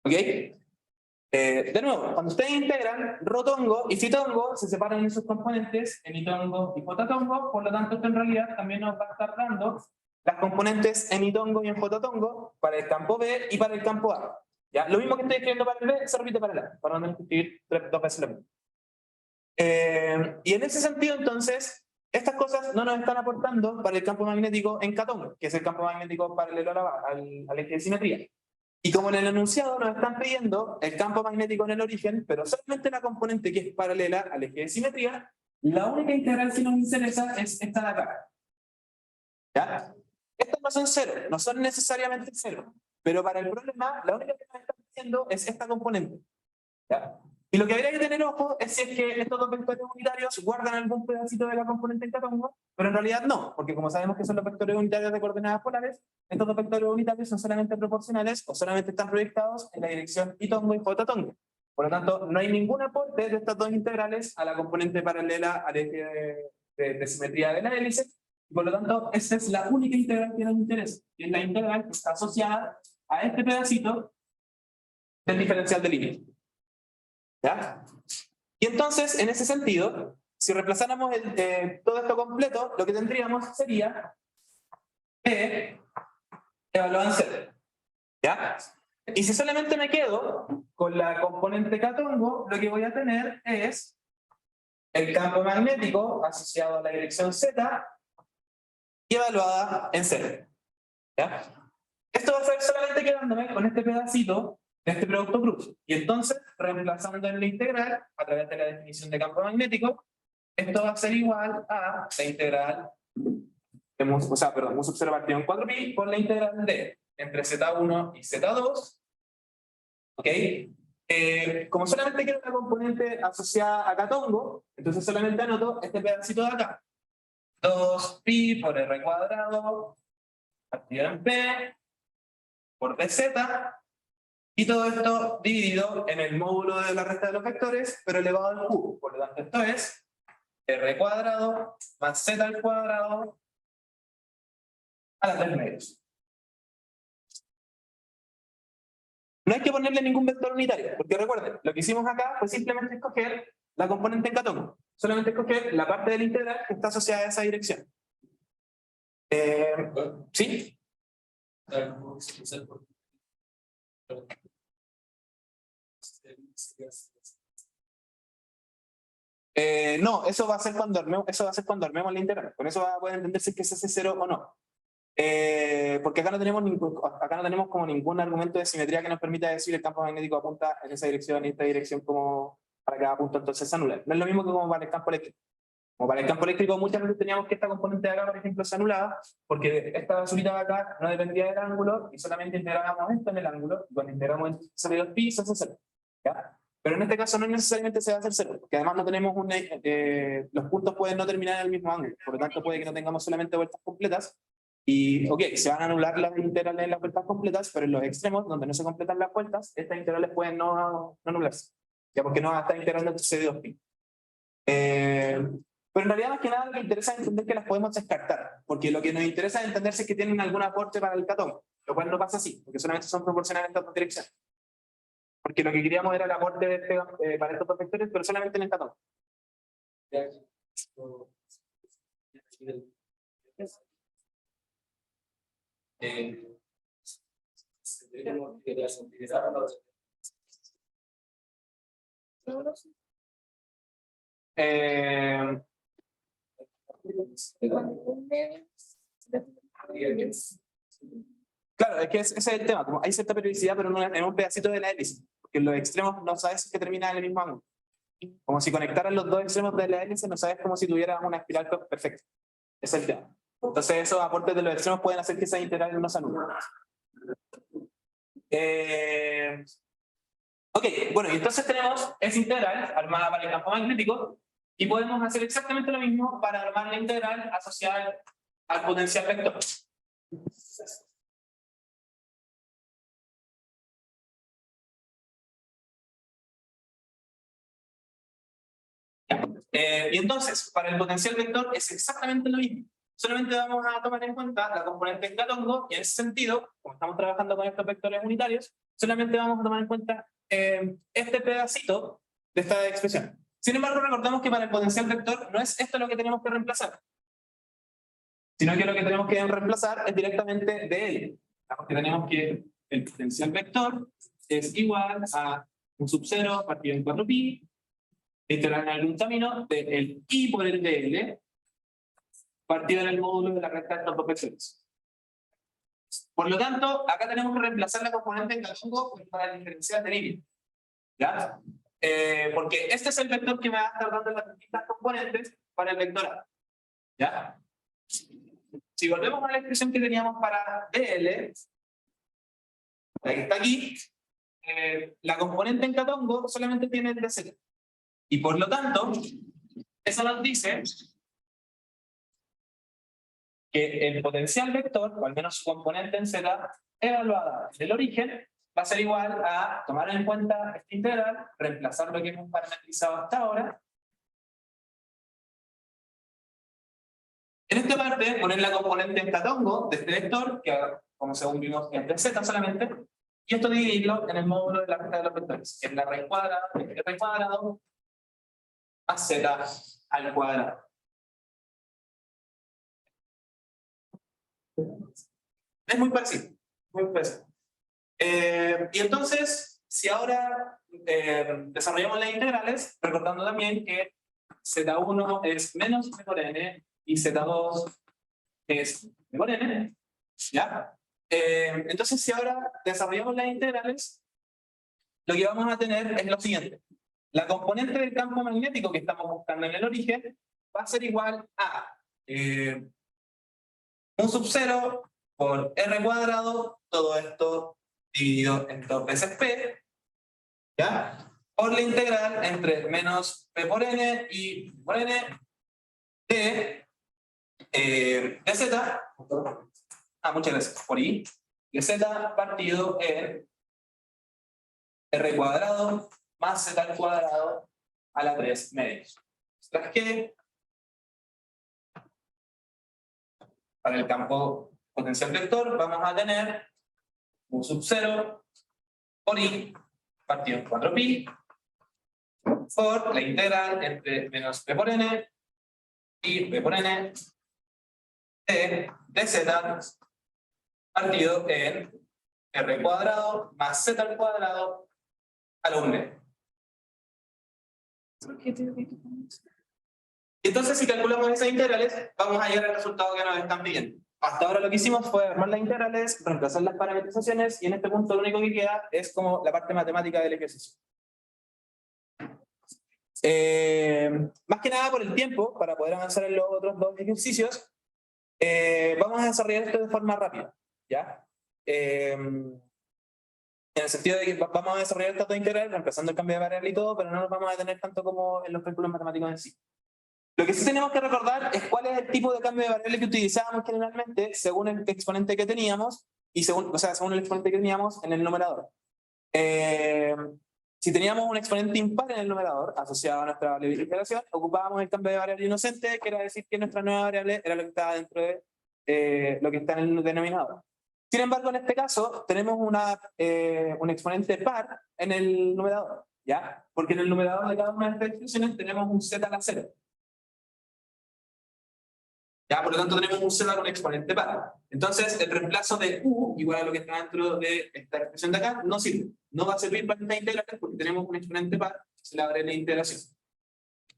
¿Ok? De nuevo, cuando ustedes integran, rotongo y fitongo se separan en sus componentes en itongo y jotatongo, por lo tanto esto en realidad también nos va a estar dando las componentes en itongo y en jotatongo para el campo B y para el campo A. ¿Ya? Lo mismo que estoy escribiendo para el B se repite para el A, para no escribir dos veces lo mismo. Y en ese sentido, entonces, estas cosas no nos están aportando para el campo magnético en catongo, que es el campo magnético paralelo al eje de simetría. Y como en el enunciado nos están pidiendo el campo magnético en el origen, pero solamente la componente que es paralela al eje de simetría, la única integral que nos interesa es esta de acá. ¿Ya? Estas no son cero, no son necesariamente cero, pero para el problema la única que nos están pidiendo es esta componente. ¿Ya? Y lo que habría que tener ojo es si es que estos dos vectores unitarios guardan algún pedacito de la componente en catongo, pero en realidad no, porque como sabemos que son los vectores unitarios de coordenadas polares, estos dos vectores unitarios son solamente proporcionales o solamente están proyectados en la dirección itongo y jotatongo. Por lo tanto, no hay ningún aporte de estas dos integrales a la componente paralela al eje de simetría de la hélice, y por lo tanto, esa es la única integral que nos interesa, y es la integral que está asociada a este pedacito del diferencial de línea. ¿Ya? Y entonces, en ese sentido, si reemplazáramos todo esto completo, lo que tendríamos sería P evaluado en Z. ¿Ya? Y si solamente me quedo con la componente catongo, lo que voy a tener es el campo magnético asociado a la dirección Z y evaluada en Z. ¿Ya? Esto va a ser solamente quedándome con este pedacito de este producto cruz. Y entonces, reemplazando en la integral, a través de la definición de campo magnético, esto va a ser igual a la integral de mu sub 0 partido en 4pi por la integral de entre Z1 y Z2. ¿Ok? Como solamente quiero una componente asociada a catongo, entonces solamente anoto este pedacito de acá. 2pi por r cuadrado partido en p por dz, y todo esto dividido en el módulo de la resta de los vectores, pero elevado al cubo. Por lo tanto, esto es r cuadrado más z al cuadrado a la 3 medios. No hay que ponerle ningún vector unitario, porque recuerden, lo que hicimos acá fue simplemente escoger la componente en catón. Solamente escoger la parte del integral que está asociada a esa dirección. ¿Sí? No, eso va a ser cuando armemos la integral. Con eso va a poder entenderse que se hace cero o no. Porque acá no tenemos como ningún argumento de simetría que nos permita decir el campo magnético apunta en esa dirección y esta dirección como para cada punto, entonces se anula. No es lo mismo que como para el campo eléctrico. Como para el campo eléctrico muchas veces teníamos que esta componente de acá, por ejemplo, se anulaba, porque esta basurita de acá no dependía del ángulo y solamente integrábamos esto en el ángulo, y cuando integramos el seno de 2pi se hace cero. ¿Ya? Pero en este caso no necesariamente se va a hacer cero, porque además no tenemos los puntos pueden no terminar en el mismo ángulo, por lo tanto puede que no tengamos solamente vueltas completas. Y, ok, se van a anular las integrales en las vueltas completas, pero en los extremos, donde no se completan las vueltas, estas integrales pueden no anularse. Ya porque no va a estar integrando el C2pi. Pero en realidad, más que nada, lo que interesa es entender que las podemos descartar. Porque lo que nos interesa es entender si es que tienen algún aporte para el catón. Lo cual no pasa así, porque solamente son proporcionales en estas dos direcciones. Porque lo que queríamos era el aporte de para estos dos vectores, pero solamente en el catón. Claro, es que ese es el tema, como hay cierta periodicidad, pero no en un pedacito de la hélice, porque en los extremos no sabes que termina en el mismo ángulo. Como si conectaran los dos extremos de la hélice, no sabes como si tuvieras una espiral perfecta. Ese es el tema. Entonces esos aportes de los extremos pueden hacer que esas integrales no se anulen. Ok, bueno, y entonces tenemos esa integral armada para el campo magnético y podemos hacer exactamente lo mismo para armar la integral asociada al potencial vector. Y entonces, para el potencial vector es exactamente lo mismo. Solamente vamos a tomar en cuenta la componente en catongo, y en ese sentido, como estamos trabajando con estos vectores unitarios, solamente vamos a tomar en cuenta este pedacito de esta expresión. Sin embargo, recordamos que para el potencial vector no es esto lo que tenemos que reemplazar, sino que lo que tenemos que reemplazar es directamente de él. Porque tenemos que el potencial vector es igual a un sub 0 partido en 4pi, integral en algún camino del I por el dl, partido en el módulo de la recta de estos dos vectores. Por lo tanto, acá tenemos que reemplazar la componente en catongo para el diferencial de línea. ¿Ya? Porque este es el vector que me va a estar dando las distintas componentes para el vector A. ¿Ya? Si volvemos a la expresión que teníamos para dl, la que está aquí, la componente en catongo solamente tiene el dz. Y por lo tanto, eso nos dice que el potencial vector, o al menos su componente en z, evaluada del origen, va a ser igual a tomar en cuenta esta integral, reemplazar lo que hemos parametrizado hasta ahora. En esta parte, poner la componente en catongo de este vector, que como según vimos es de z solamente, y esto dividirlo en el módulo de la recta de los vectores, que es la raíz cuadrada de r cuadrado a z al cuadrado. Es muy parecido, muy parecido. Y entonces, si ahora desarrollamos las integrales, recordando también que z1 es menos b por n y z2 es b por n, ¿ya? Entonces, si ahora desarrollamos las integrales, lo que vamos a tener es lo siguiente. La componente del campo magnético que estamos buscando en el origen va a ser igual a un sub 0 por r cuadrado, todo esto dividido en 2 veces p, ¿ya? Por la integral entre menos p por n y p por n de de z, muchas gracias, por i, de z partido en r cuadrado más z al cuadrado a la 3 medios. Tras que para el campo potencial vector vamos a tener u sub 0 por i partido en 4pi por la integral entre menos p por n y p por n de z partido en r cuadrado más z al cuadrado a la 1. Entonces, si calculamos esas integrales, vamos a llegar al resultado que nos están pidiendo. Hasta ahora lo que hicimos fue armar las integrales, reemplazar las parametrizaciones, y en este punto lo único que queda es como la parte matemática del ejercicio. Más que nada por el tiempo, para poder avanzar en los otros dos ejercicios, vamos a desarrollar esto de forma rápida, ¿ya? En el sentido de que vamos a desarrollar estas dos integrales, reemplazando el cambio de variable y todo, pero no nos vamos a detener tanto como en los cálculos matemáticos en sí. Lo que sí tenemos que recordar es cuál es el tipo de cambio de variable que utilizábamos generalmente según el exponente que teníamos, y según el exponente que teníamos en el numerador. Si teníamos un exponente impar en el numerador asociado a nuestra variable de integración, ocupábamos el cambio de variable inocente, que era decir que nuestra nueva variable era lo que estaba dentro de lo que está en el denominador. Sin embargo, en este caso, tenemos un exponente par en el numerador, ¿ya? Porque en el numerador de cada una de estas expresiones tenemos un z a la 0. ¿Ya? Por lo tanto, tenemos un z con exponente par. Entonces, el reemplazo de u igual a lo que está dentro de esta expresión de acá no sirve. No va a servir para esta integración porque tenemos un exponente par, se la variable de integración.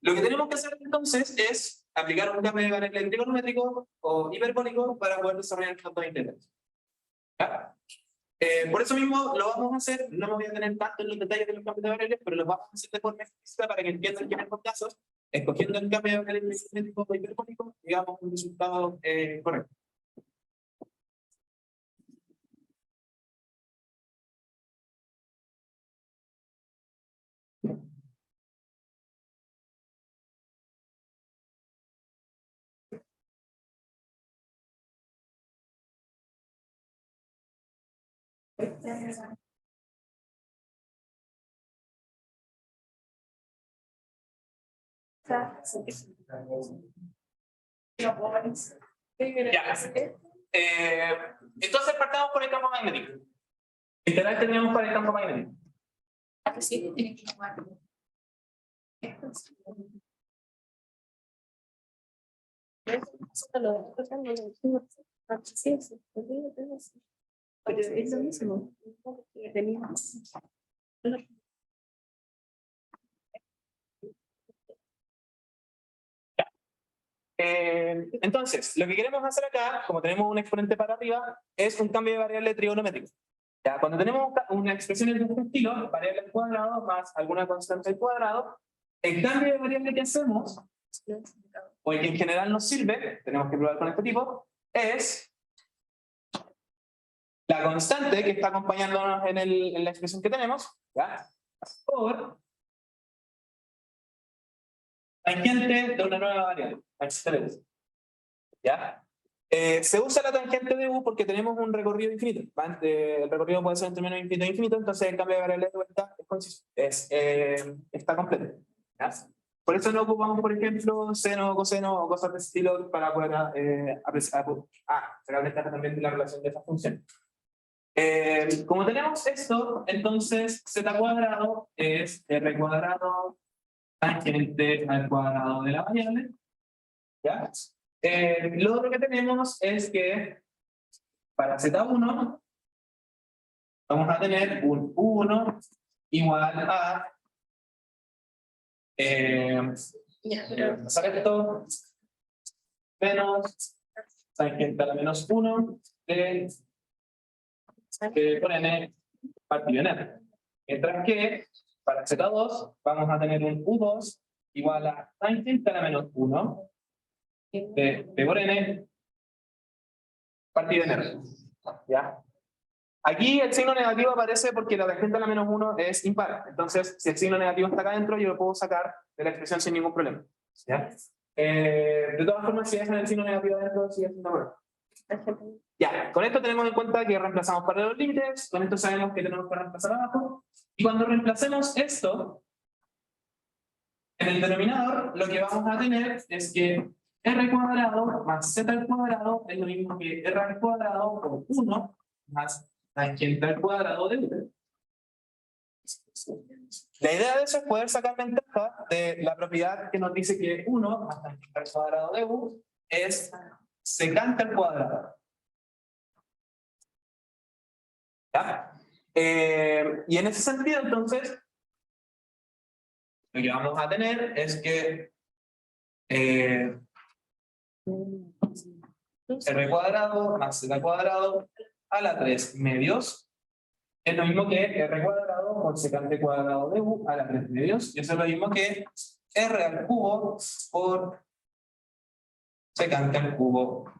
Lo que tenemos que hacer entonces es aplicar un cambio de variable trigonométrico o hiperbólico para poder desarrollar estas dos integrales. ¿Ya? Por eso mismo lo vamos a hacer, no me voy a tener tanto en los detalles de los cambios de variables, pero los vamos a hacer de forma explícita para que entiendan que en estos casos, escogiendo el cambio de variable trigonométrico o hiperbólico, digamos un resultado correcto. Ya. Entonces partamos por el campo magnético. Literal tenemos para el campo magnético. Entonces, lo que queremos hacer acá, como tenemos un exponente para arriba, es un cambio de variable trigonométrico. ¿Ya? Cuando tenemos una expresión de este estilo, variable al cuadrado más alguna constante al cuadrado, el cambio de variable que hacemos, o el que en general nos sirve, tenemos que probar con este tipo, es la constante que está acompañándonos en la expresión que tenemos, ¿ya? Por tangente de una nueva variable, ¿ya? Se usa la tangente de u porque tenemos un recorrido infinito. El recorrido puede ser entre menos infinito e infinito, entonces el cambio de variable de vuelta es conciso, está completo, ¿ya? Por eso no ocupamos, por ejemplo, seno, coseno o cosas de ese estilo para poder apreciar. Se también de la relación de esta función. Como tenemos esto, entonces z cuadrado es r cuadrado tangente al cuadrado de la variable. ¿Ya? Lo otro que tenemos es que para z1 vamos a tener un u1 igual a pasar esto menos tangente a la menos 1 de por n partido en r. Mientras que para z2 vamos a tener un u2 igual a tangente a la menos 1 de p por n partido en r. ¿Ya? Aquí el signo negativo aparece porque la tangente a la menos 1 es impar. Entonces, si el signo negativo está acá adentro, yo lo puedo sacar de la expresión sin ningún problema. ¿Ya? De todas formas, si dejan el signo negativo adentro, sigue siendo bueno. Ya, con esto tenemos en cuenta que reemplazamos para los límites, con esto sabemos que tenemos que reemplazar abajo, y cuando reemplacemos esto, en el denominador, lo que vamos a tener es que r cuadrado más z al cuadrado es lo mismo que r al cuadrado por 1 más tangente al cuadrado de v. La idea de eso es poder sacar ventaja de la propiedad que nos dice que 1 más tangente al cuadrado de u es secante al cuadrado. ¿Ya? Y en ese sentido, entonces, lo que vamos a tener es que r cuadrado más z cuadrado a la 3 medios es lo mismo que r cuadrado por secante cuadrado de u a la 3 medios, y eso es lo mismo que r al cubo por secante al cubo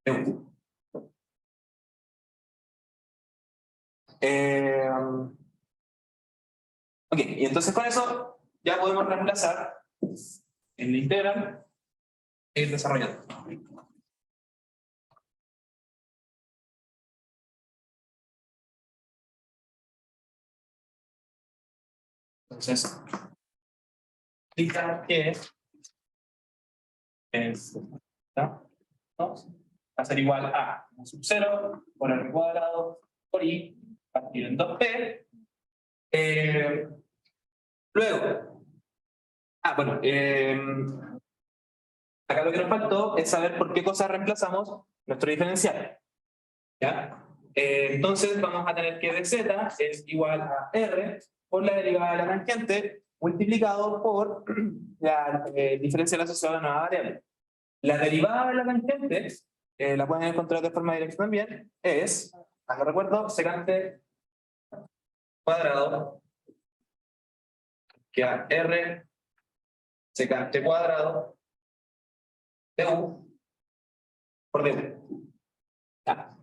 de u. Ok, y entonces con eso ya podemos reemplazar en la integral e ir desarrollando. Entonces, indica que es, ¿no? Va a ser igual a sub 0 por r cuadrado por i partido en 2p. Luego, bueno, acá lo que nos faltó es saber por qué cosa reemplazamos nuestro diferencial. ¿Ya? Entonces vamos a tener que dz es igual a r por la derivada de la tangente multiplicado por la diferencial asociada a una nueva variable. La derivada de la tangente, la pueden encontrar de forma directa también, es, no recuerdo, secante cuadrado que a r secante cuadrado de u por d. Ya.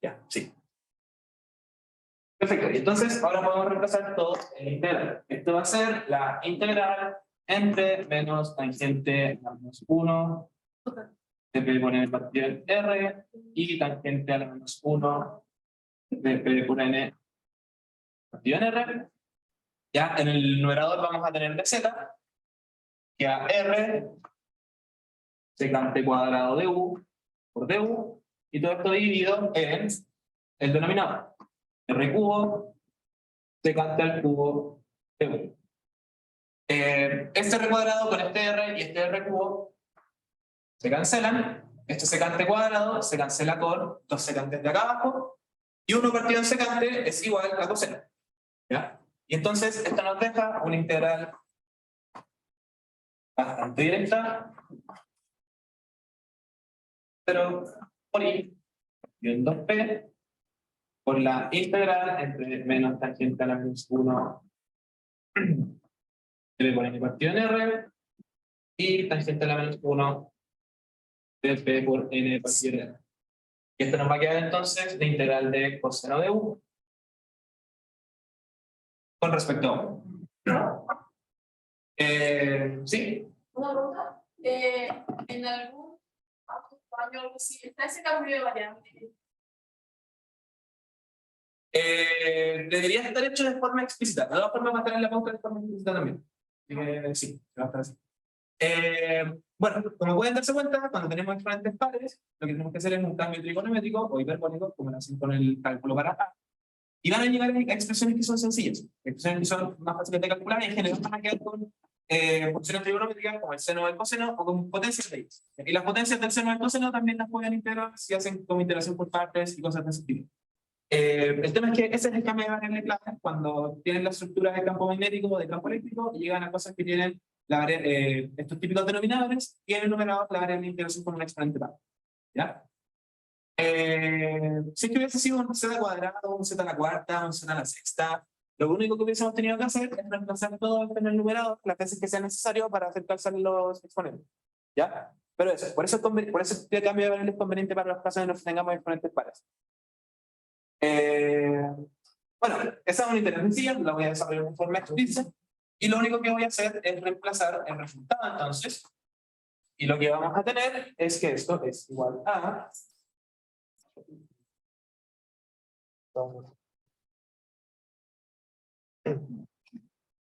Ya, sí. Perfecto, y entonces ahora podemos reemplazar todo en integral. Esto va a ser la integral entre menos tangente a menos 1 de p por n partido en r y tangente a la menos 1 de p por n partido en r. Ya en el numerador vamos a tener dz que a r secante cuadrado de u por du, y todo esto dividido en el denominador. R cubo secante al cubo de u. Este r cuadrado con este r y este r cubo se cancelan. Este secante cuadrado se cancela con los secantes de acá abajo, y 1 partido en secante es igual a coseno. ¿Ya? Y entonces esto nos deja una integral bastante directa, pero por i y en 2p por la integral entre menos tangente a la menos 1 de por n partido en r y tangente a la menos 1 de p por n partido en r. Y esto nos va a quedar entonces la integral de coseno de u con respecto a u. ¿Sí? Una pregunta. En algún año algo así, ¿está ese cambio de variable? Debería estar hecho de forma explícita. De todas formas va a estar en la pauta de forma explícita también. Así que sí, va a estar así. Bueno, como pueden darse cuenta, cuando tenemos exponentes pares, lo que tenemos que hacer es un cambio trigonométrico o hiperbólico, como lo hacen con el cálculo para A. Y van a llegar a expresiones que son sencillas, expresiones que son más fáciles de calcular, y en general van a quedar con funciones trigonométricas como el seno o el coseno o con potencias de ellas. Y las potencias del seno y del coseno también las pueden integrar si hacen como integración por partes y cosas de ese tipo. El tema es que ese es el cambio de variable clave cuando tienen las estructuras de campo magnético o de campo eléctrico y llegan a cosas que tienen estos típicos denominadores, y en el numerador la variable de integración con un exponente par. ¿Ya? Si es que hubiese sido un z cuadrado, un z a la cuarta, un z a la sexta, lo único que hubiésemos tenido que hacer es reemplazar todo esto en el numerador las veces que sea necesario para hacer calzar los exponentes. ¿Ya? Pero eso, por eso el cambio de variable es conveniente para los casos en los que tengamos exponentes pares. Bueno, esa es una integral sencilla, la voy a desarrollar de forma explícita. Y lo único que voy a hacer es reemplazar el resultado entonces. Y lo que vamos a tener es que esto es igual a...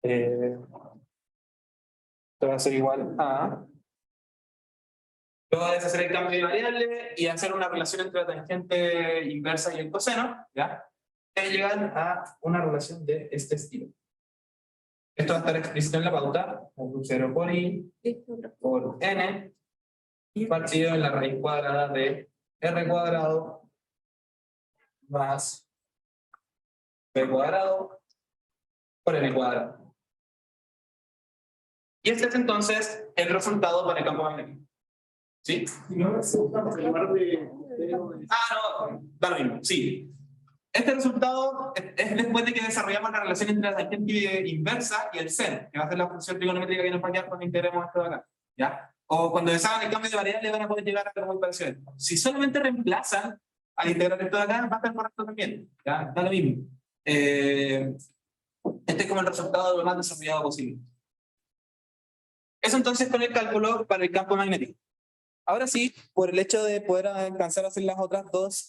Esto va a ser igual a... Luego de hacer el cambio de variable y hacer una relación entre la tangente inversa y el coseno, ¿ya? Llegan a una relación de este estilo. Esto va a estar explícito en la pauta, 0 por i por n, partido en la raíz cuadrada de r cuadrado más b cuadrado por n cuadrado. Y este es entonces el resultado para el campo magnético. ¿Sí? No, en lugar de... Ah, no, da lo mismo, sí. Este resultado es después de que desarrollamos la relación entre la tangente inversa y el seno, que va a ser la función trigonométrica que nos va a quedar cuando integremos esto de acá. ¿Ya? O cuando deshagan el cambio de variable van a poder llegar a algo muy parecido. Si solamente reemplazan al integrar esto de acá, va a estar correcto también. ¿Ya? Da lo mismo. Este es como el resultado de lo más desarrollado posible. Eso entonces con el cálculo para el campo magnético. Ahora sí, por el hecho de poder alcanzar a hacer las otras dos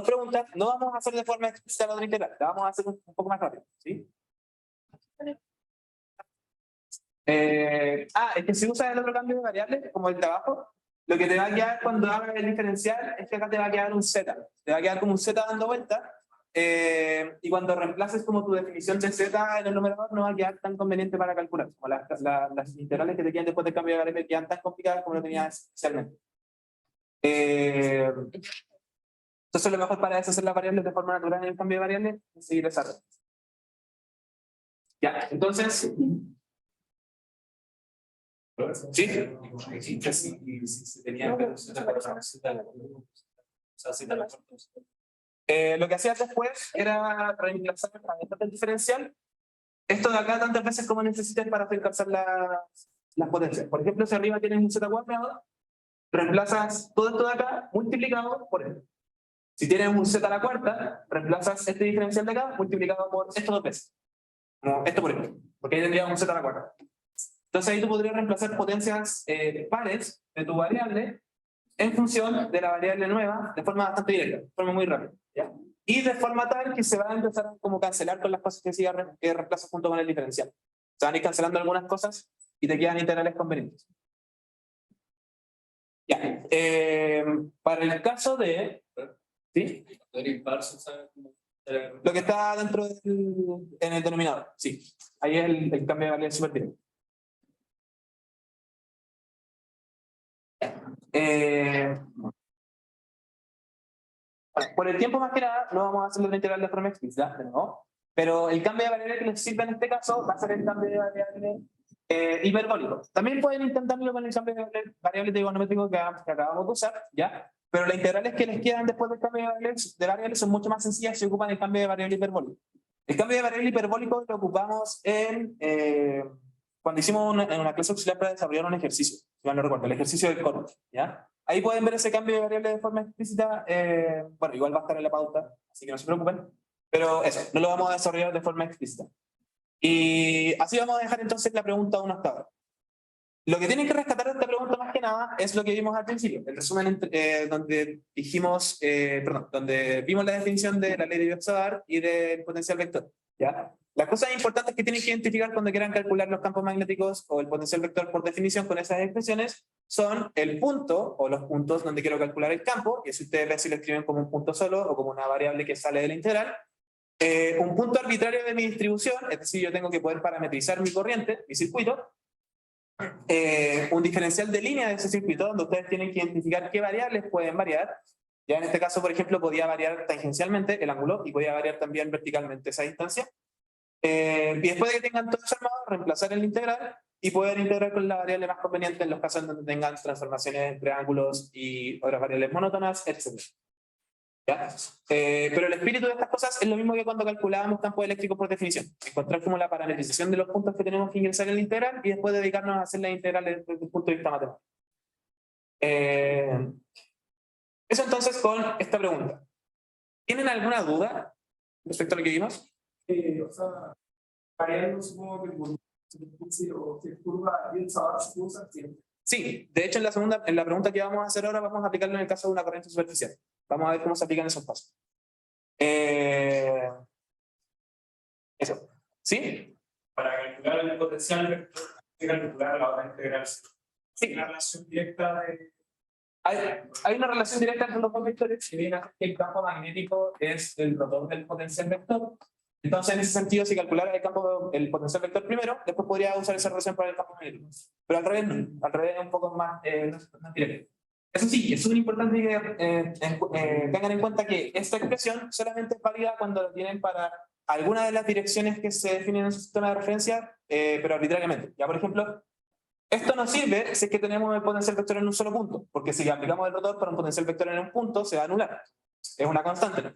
preguntas, no vamos a hacer de forma explícita la otra integral, la vamos a hacer un poco más rápido, ¿sí? Es que si usas el otro cambio de variable, como el de abajo, lo que te va a quedar cuando hagas el diferencial es que acá te va a quedar un z, te va a quedar como un z dando vuelta, y cuando reemplaces como tu definición de z en el numerador no va a quedar tan conveniente para calcular, como las integrales que te quedan después del cambio de variable quedan tan complicadas como lo tenías inicialmente. Entonces lo mejor para deshacer las variables de forma natural en el cambio de variables es seguir esa regla. Ya, entonces... ¿Sí? Lo que hacías después era reemplazar el diferencial. Esto de acá tantas veces como necesites para alcanzar las potencias. Por ejemplo, si arriba tienes un z cuadrado, reemplazas todo esto de acá multiplicado por esto. Si tienes un z a la cuarta, reemplazas este diferencial de acá multiplicado por esto dos veces. Como esto por esto, porque ahí tendríamos un z a la cuarta. Entonces ahí tú podrías reemplazar potencias pares de tu variable en función de la variable nueva de forma bastante directa, de forma muy rápida, ¿ya? Y de forma tal que se va a empezar a como cancelar con las cosas que reemplazas junto con el diferencial. Se van a ir cancelando algunas cosas y te quedan integrales convenientes. Ya, para el caso de... ¿Sí? Lo que está dentro en el denominador, sí. Ahí es el cambio de variable súper directo. Por el tiempo más que nada, no vamos a hacerlo de integral de forma explícita, ¿no? Pero el cambio de variable que les sirve en este caso va a ser el cambio de variable hiperbólico. También pueden intentarlo con el cambio de variable trigonométrico que acabamos de usar, ¿ya? Pero las integrales que les quedan después del cambio de variables son mucho más sencillas si ocupan el cambio de variable hiperbólico. El cambio de variable hiperbólico lo ocupamos cuando hicimos en una clase auxiliar para desarrollar un ejercicio, si mal no recuerdo, el ejercicio del corte, ¿ya? Ahí pueden ver ese cambio de variable de forma explícita, bueno, igual va a estar en la pauta, así que no se preocupen, pero eso, no lo vamos a desarrollar de forma explícita. Y así vamos a dejar entonces la pregunta 1 hasta ahora. Lo que tienen que rescatar de esta pregunta más que nada es lo que vimos al principio, el resumen donde dijimos, donde vimos la definición de la ley de Biot-Savart y del potencial vector, ¿ya? Las cosas importantes que tienen que identificar cuando quieran calcular los campos magnéticos o el potencial vector por definición con esas expresiones son el punto o los puntos donde quiero calcular el campo, y eso ustedes ven si lo escriben como un punto solo o como una variable que sale de la integral. Un punto arbitrario de mi distribución, es decir, yo tengo que poder parametrizar mi corriente, mi circuito. Un diferencial de línea de ese circuito donde ustedes tienen que identificar qué variables pueden variar. Ya en este caso, por ejemplo, podía variar tangencialmente el ángulo y podía variar también verticalmente esa distancia. Y después de que tengan todo eso armado, reemplazar el integral y poder integrar con la variable más conveniente en los casos en donde tengan transformaciones entre ángulos y otras variables monótonas, etc. ¿Ya? Pero el espíritu de estas cosas es lo mismo que cuando calculábamos campos eléctricos por definición. Encontrar como la parametrización de los puntos que tenemos que ingresar en la integral y después dedicarnos a hacer la integral desde el punto de vista matemático. Eso entonces con esta pregunta. ¿Tienen alguna duda respecto a lo que vimos? O sea, variando, supongo que por superficie o si es curva, y el sabor se usa siempre. Sí, de hecho en la pregunta que vamos a hacer ahora vamos a aplicarlo en el caso de una corriente superficial. Vamos a ver cómo se aplican esos pasos. Eso. ¿Sí? Para calcular el potencial vector, hay que calcular la otra integral. Sí. Una relación directa de. Hay una relación directa entre los dos vectores que viene a ser que el campo magnético es el rotor del potencial vector. Entonces, en ese sentido, si calculara el potencial vector primero, después podría usar esa relación para el campo magnético. Pero al revés, no. Al revés es un poco más, más directo. Eso sí, es súper importante que tengan en cuenta que esta expresión solamente es válida cuando la tienen para alguna de las direcciones que se definen en su sistema de referencia, pero arbitrariamente. Ya, por ejemplo, esto nos sirve si es que tenemos el potencial vector en un solo punto, porque si aplicamos el rotor para un potencial vector en un punto, se va a anular. Es una constante, ¿no?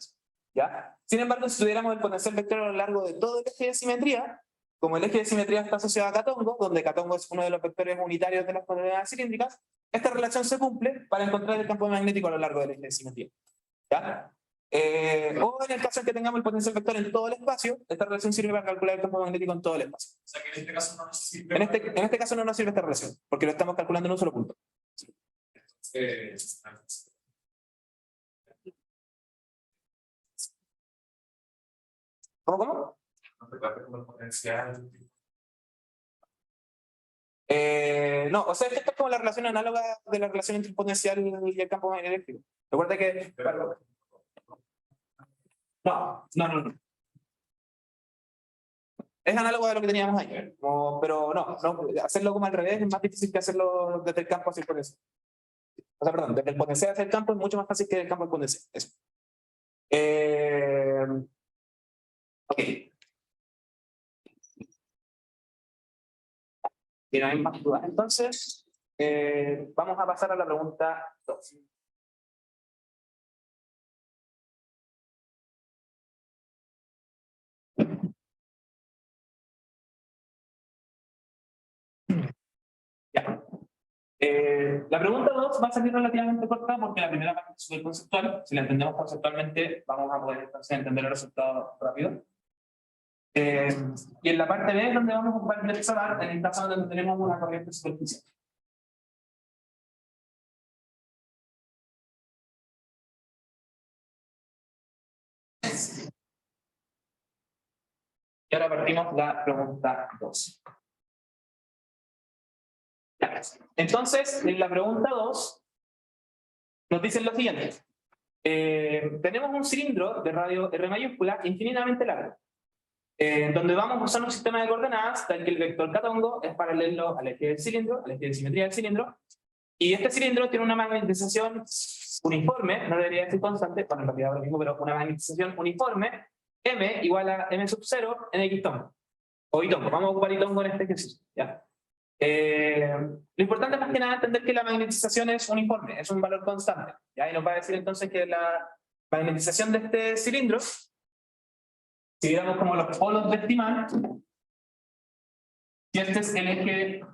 ¿Ya? Sin embargo, si tuviéramos el potencial vector a lo largo de todo el eje de simetría, como el eje de simetría está asociado a Catongo, donde Catongo es uno de los vectores unitarios de las coordenadas cilíndricas, esta relación se cumple para encontrar el campo magnético a lo largo del eje de simetría. ¿Ya? O en el caso en que tengamos el potencial vector en todo el espacio, esta relación sirve para calcular el campo magnético en todo el espacio. O sea que en este caso no nos sirve. En este caso no nos sirve esta relación, porque lo estamos calculando en un solo punto. ¿Cómo? No te trata como el potencial. No, o sea, esta es como la relación análoga de la relación entre el potencial y el campo magnético. Recuerda que... No. Es análogo a lo que teníamos ahí. Pero no, hacerlo como al revés es más difícil que hacerlo desde el campo hacia el potencial. O sea, perdón, desde el potencial hacia el campo es mucho más fácil que del campo al potencial. Eso. Ok. Si no hay más dudas, entonces, vamos a pasar a la pregunta 2. Ya. La pregunta 2 va a salir relativamente corta porque la primera parte es súper conceptual. Si la entendemos conceptualmente, vamos a poder entonces entender el resultado rápido. Y en la parte B es donde vamos a ocupar el examen en el caso donde tenemos una corriente superficial. Y ahora partimos la pregunta 2. Entonces, en la pregunta 2, nos dicen lo siguiente. Tenemos un cilindro de radio R mayúscula infinitamente largo, donde vamos a usar un sistema de coordenadas tal que el vector Catongo es paralelo al eje del cilindro, al eje de simetría del cilindro, y este cilindro tiene una magnetización uniforme, no debería decir constante, bueno, en realidad lo mismo, pero una magnetización uniforme, M igual a M sub 0 en X tongo, o Y tongo. Vamos a ocupar Y tongo en este ejercicio, ¿ya? Lo importante es más que nada entender que la magnetización es uniforme, es un valor constante, ¿ya? Y nos va a decir entonces que la magnetización de este cilindro, si viéramos como los polos del timán, si este es el eje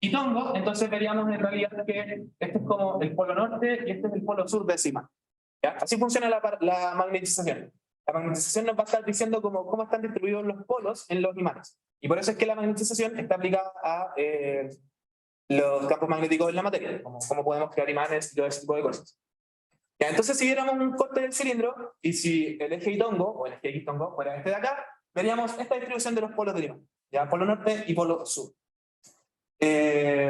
Y tongo, entonces veríamos en realidad que este es como el polo norte y este es el polo sur del imán. ¿Ya? Así funciona la magnetización. La magnetización nos va a estar diciendo cómo están distribuidos los polos en los imanes. Y por eso es que la magnetización está aplicada a los campos magnéticos en la materia, cómo podemos crear imanes y todo ese tipo de cosas. Ya, entonces si viéramos un corte del cilindro, y si el eje Y tongo, o el eje X tongo, fuera este de acá, veríamos esta distribución de los polos del imán. ¿Ya? Polo norte y polo sur. Y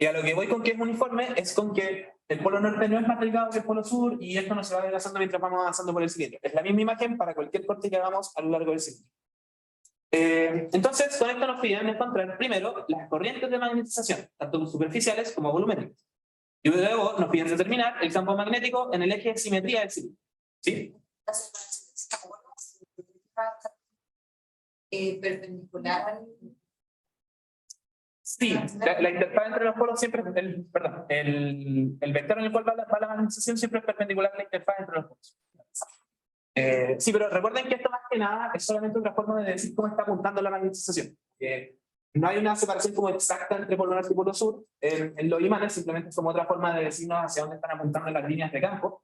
a lo que voy con que es uniforme es con que el polo norte no es más delgado que el polo sur y esto no se va desplazando mientras vamos avanzando por el cilindro. Es la misma imagen para cualquier corte que hagamos a lo largo del cilindro. Entonces, con esto nos piden encontrar primero las corrientes de magnetización, tanto superficiales como volumétricas. Y luego nos piden determinar el campo magnético en el eje de simetría del cilindro. ¿Sí? Perpendicular. Sí, la interfaz entre los polos siempre, el vector en el cual va la magnetización siempre es perpendicular a la interfaz entre los polos. Sí, pero recuerden que esto más que nada es solamente otra forma de decir cómo está apuntando la magnetización. No hay una separación como exacta entre polo norte y polo sur en los imanes, simplemente es como otra forma de decirnos hacia dónde están apuntando las líneas de campo.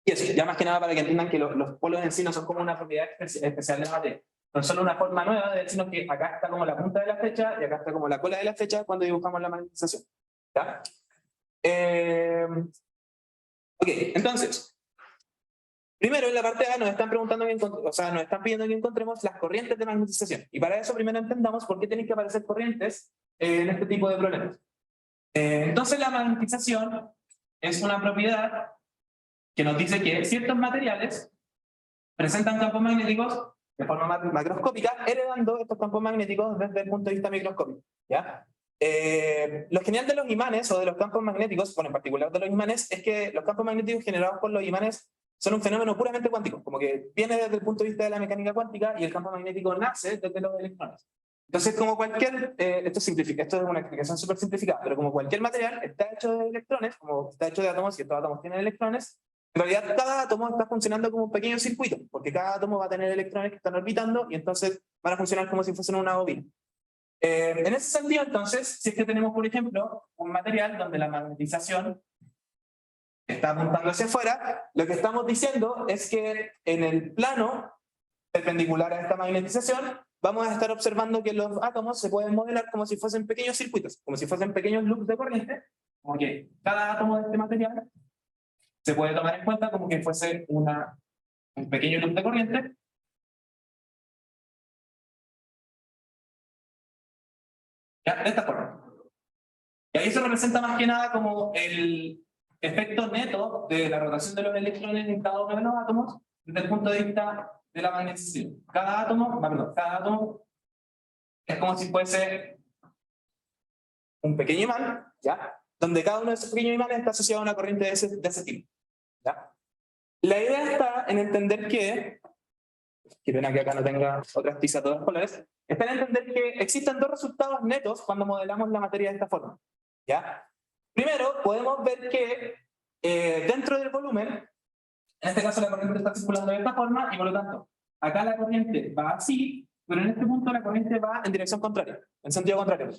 Y eso, ya más que nada para que entiendan que los polos en sí no son como una propiedad especial de la materia. No es solo una forma nueva de decir, sino que acá está como la punta de la flecha y acá está como la cola de la flecha cuando dibujamos la magnetización. ¿Ya? Ok, entonces, primero en la parte A nos están preguntando que nos están pidiendo que encontremos las corrientes de magnetización. Y para eso primero entendamos por qué tienen que aparecer corrientes en este tipo de problemas. Entonces la magnetización es una propiedad que nos dice que ciertos materiales presentan campos magnéticos de forma macroscópica, heredando estos campos magnéticos desde el punto de vista microscópico. ¿Ya? Lo genial de los imanes o de los campos magnéticos, bueno, en particular de los imanes, es que los campos magnéticos generados por los imanes son un fenómeno puramente cuántico, como que viene desde el punto de vista de la mecánica cuántica y el campo magnético nace desde los electrones. Entonces, como cualquier, esto es una explicación súper simplificada, pero como cualquier material está hecho de electrones, como está hecho de átomos y estos átomos tienen electrones, en realidad cada átomo está funcionando como un pequeño circuito, porque cada átomo va a tener electrones que están orbitando y entonces van a funcionar como si fuesen una bobina. En ese sentido, entonces, si es que tenemos, por ejemplo, un material donde la magnetización está apuntando hacia afuera, lo que estamos diciendo es que en el plano perpendicular a esta magnetización, vamos a estar observando que los átomos se pueden modelar como si fuesen pequeños circuitos, como si fuesen pequeños loops de corriente, como que cada átomo de este material se puede tomar en cuenta como que fuese un pequeño loop de corriente. ¿Ya? De esta forma. Y ahí se representa más que nada como el efecto neto de la rotación de los electrones en cada uno de los átomos desde el punto de vista de la magnetización. Cada átomo es como si fuese un pequeño imán, ¿ya? Donde cada uno de esos pequeños imanes está asociado a una corriente de ese tipo. ¿Ya? La idea está en entender que, qué pena que acá no tenga otras tizas todas colores, está en entender que existen dos resultados netos cuando modelamos la materia de esta forma. ¿Ya? Primero, podemos ver que dentro del volumen, en este caso la corriente está circulando de esta forma y por lo tanto, acá la corriente va así, pero en este punto la corriente va en dirección contraria, en sentido contrario.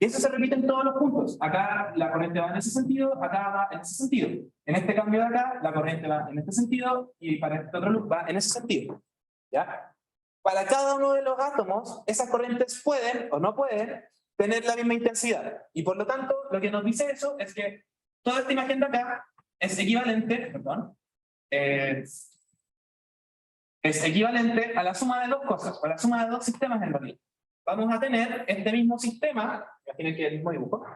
Y eso se repite en todos los puntos. Acá la corriente va en ese sentido, acá va en ese sentido. En este cambio de acá, la corriente va en este sentido y para este otro loop va en ese sentido. ¿Ya? Para cada uno de los átomos, esas corrientes pueden o no pueden tener la misma intensidad. Y por lo tanto, lo que nos dice eso es que toda esta imagen de acá es equivalente, es equivalente a la suma de dos cosas, o a la suma de dos sistemas en realidad. Vamos a tener este mismo sistema, imaginen que es el mismo dibujo,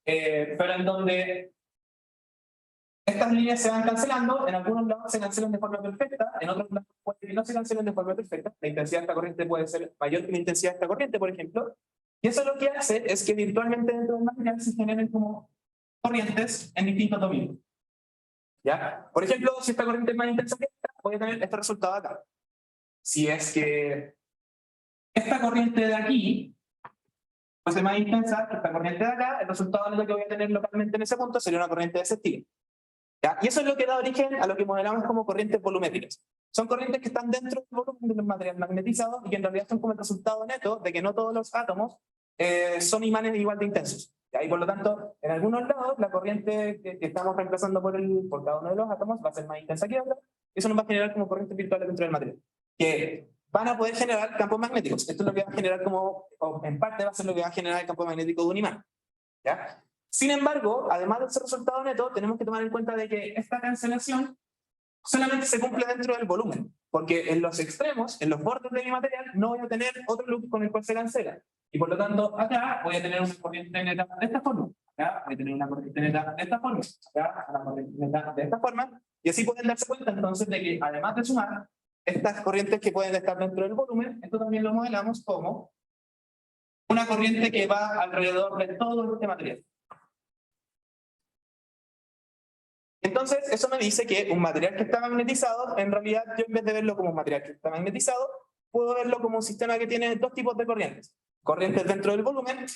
pero en donde estas líneas se van cancelando, en algunos lados se cancelan de forma perfecta, en otros lados puede que no se cancelen de forma perfecta. La intensidad de esta corriente puede ser mayor que la intensidad de esta corriente, por ejemplo, y eso lo que hace es que virtualmente dentro del material se generen como corrientes en distintos dominios. ¿Ya? Por ejemplo, si esta corriente es más intensa que esta, voy a tener este resultado acá. Si es que esta corriente de aquí fuese más intensa que esta corriente de acá, el resultado de lo que voy a tener localmente en ese punto sería una corriente de ese estilo. ¿Ya? Y eso es lo que da origen a lo que modelamos como corrientes volumétricas. Son corrientes que están dentro del volumen de los materiales magnetizados y que en realidad son como el resultado neto de que no todos los átomos son imanes igual de intensos. ¿Ya? Y por lo tanto, en algunos lados, la corriente que estamos reemplazando por cada uno de los átomos va a ser más intensa que otra. Eso nos va a generar como corrientes virtuales dentro del material, que van a poder generar campos magnéticos. Esto es lo que va a generar o en parte va a ser lo que va a generar el campo magnético de un imán. ¿Ya? Sin embargo, además de ese resultado neto, tenemos que tomar en cuenta de que esta cancelación solamente se cumple dentro del volumen, porque en los extremos, en los bordes de mi material, no voy a tener otro loop con el cual se cancela. Y por lo tanto, acá voy a tener una corriente neta de esta forma, acá voy a tener una corriente neta de esta forma, acá una corriente neta de esta forma, y así pueden darse cuenta entonces de que además de sumar estas corrientes que pueden estar dentro del volumen, esto también lo modelamos como una corriente que va alrededor de todo este material. Entonces, eso me dice que un material que está magnetizado, en realidad yo en vez de verlo como un material que está magnetizado, puedo verlo como un sistema que tiene dos tipos de corrientes. Corrientes dentro del volumen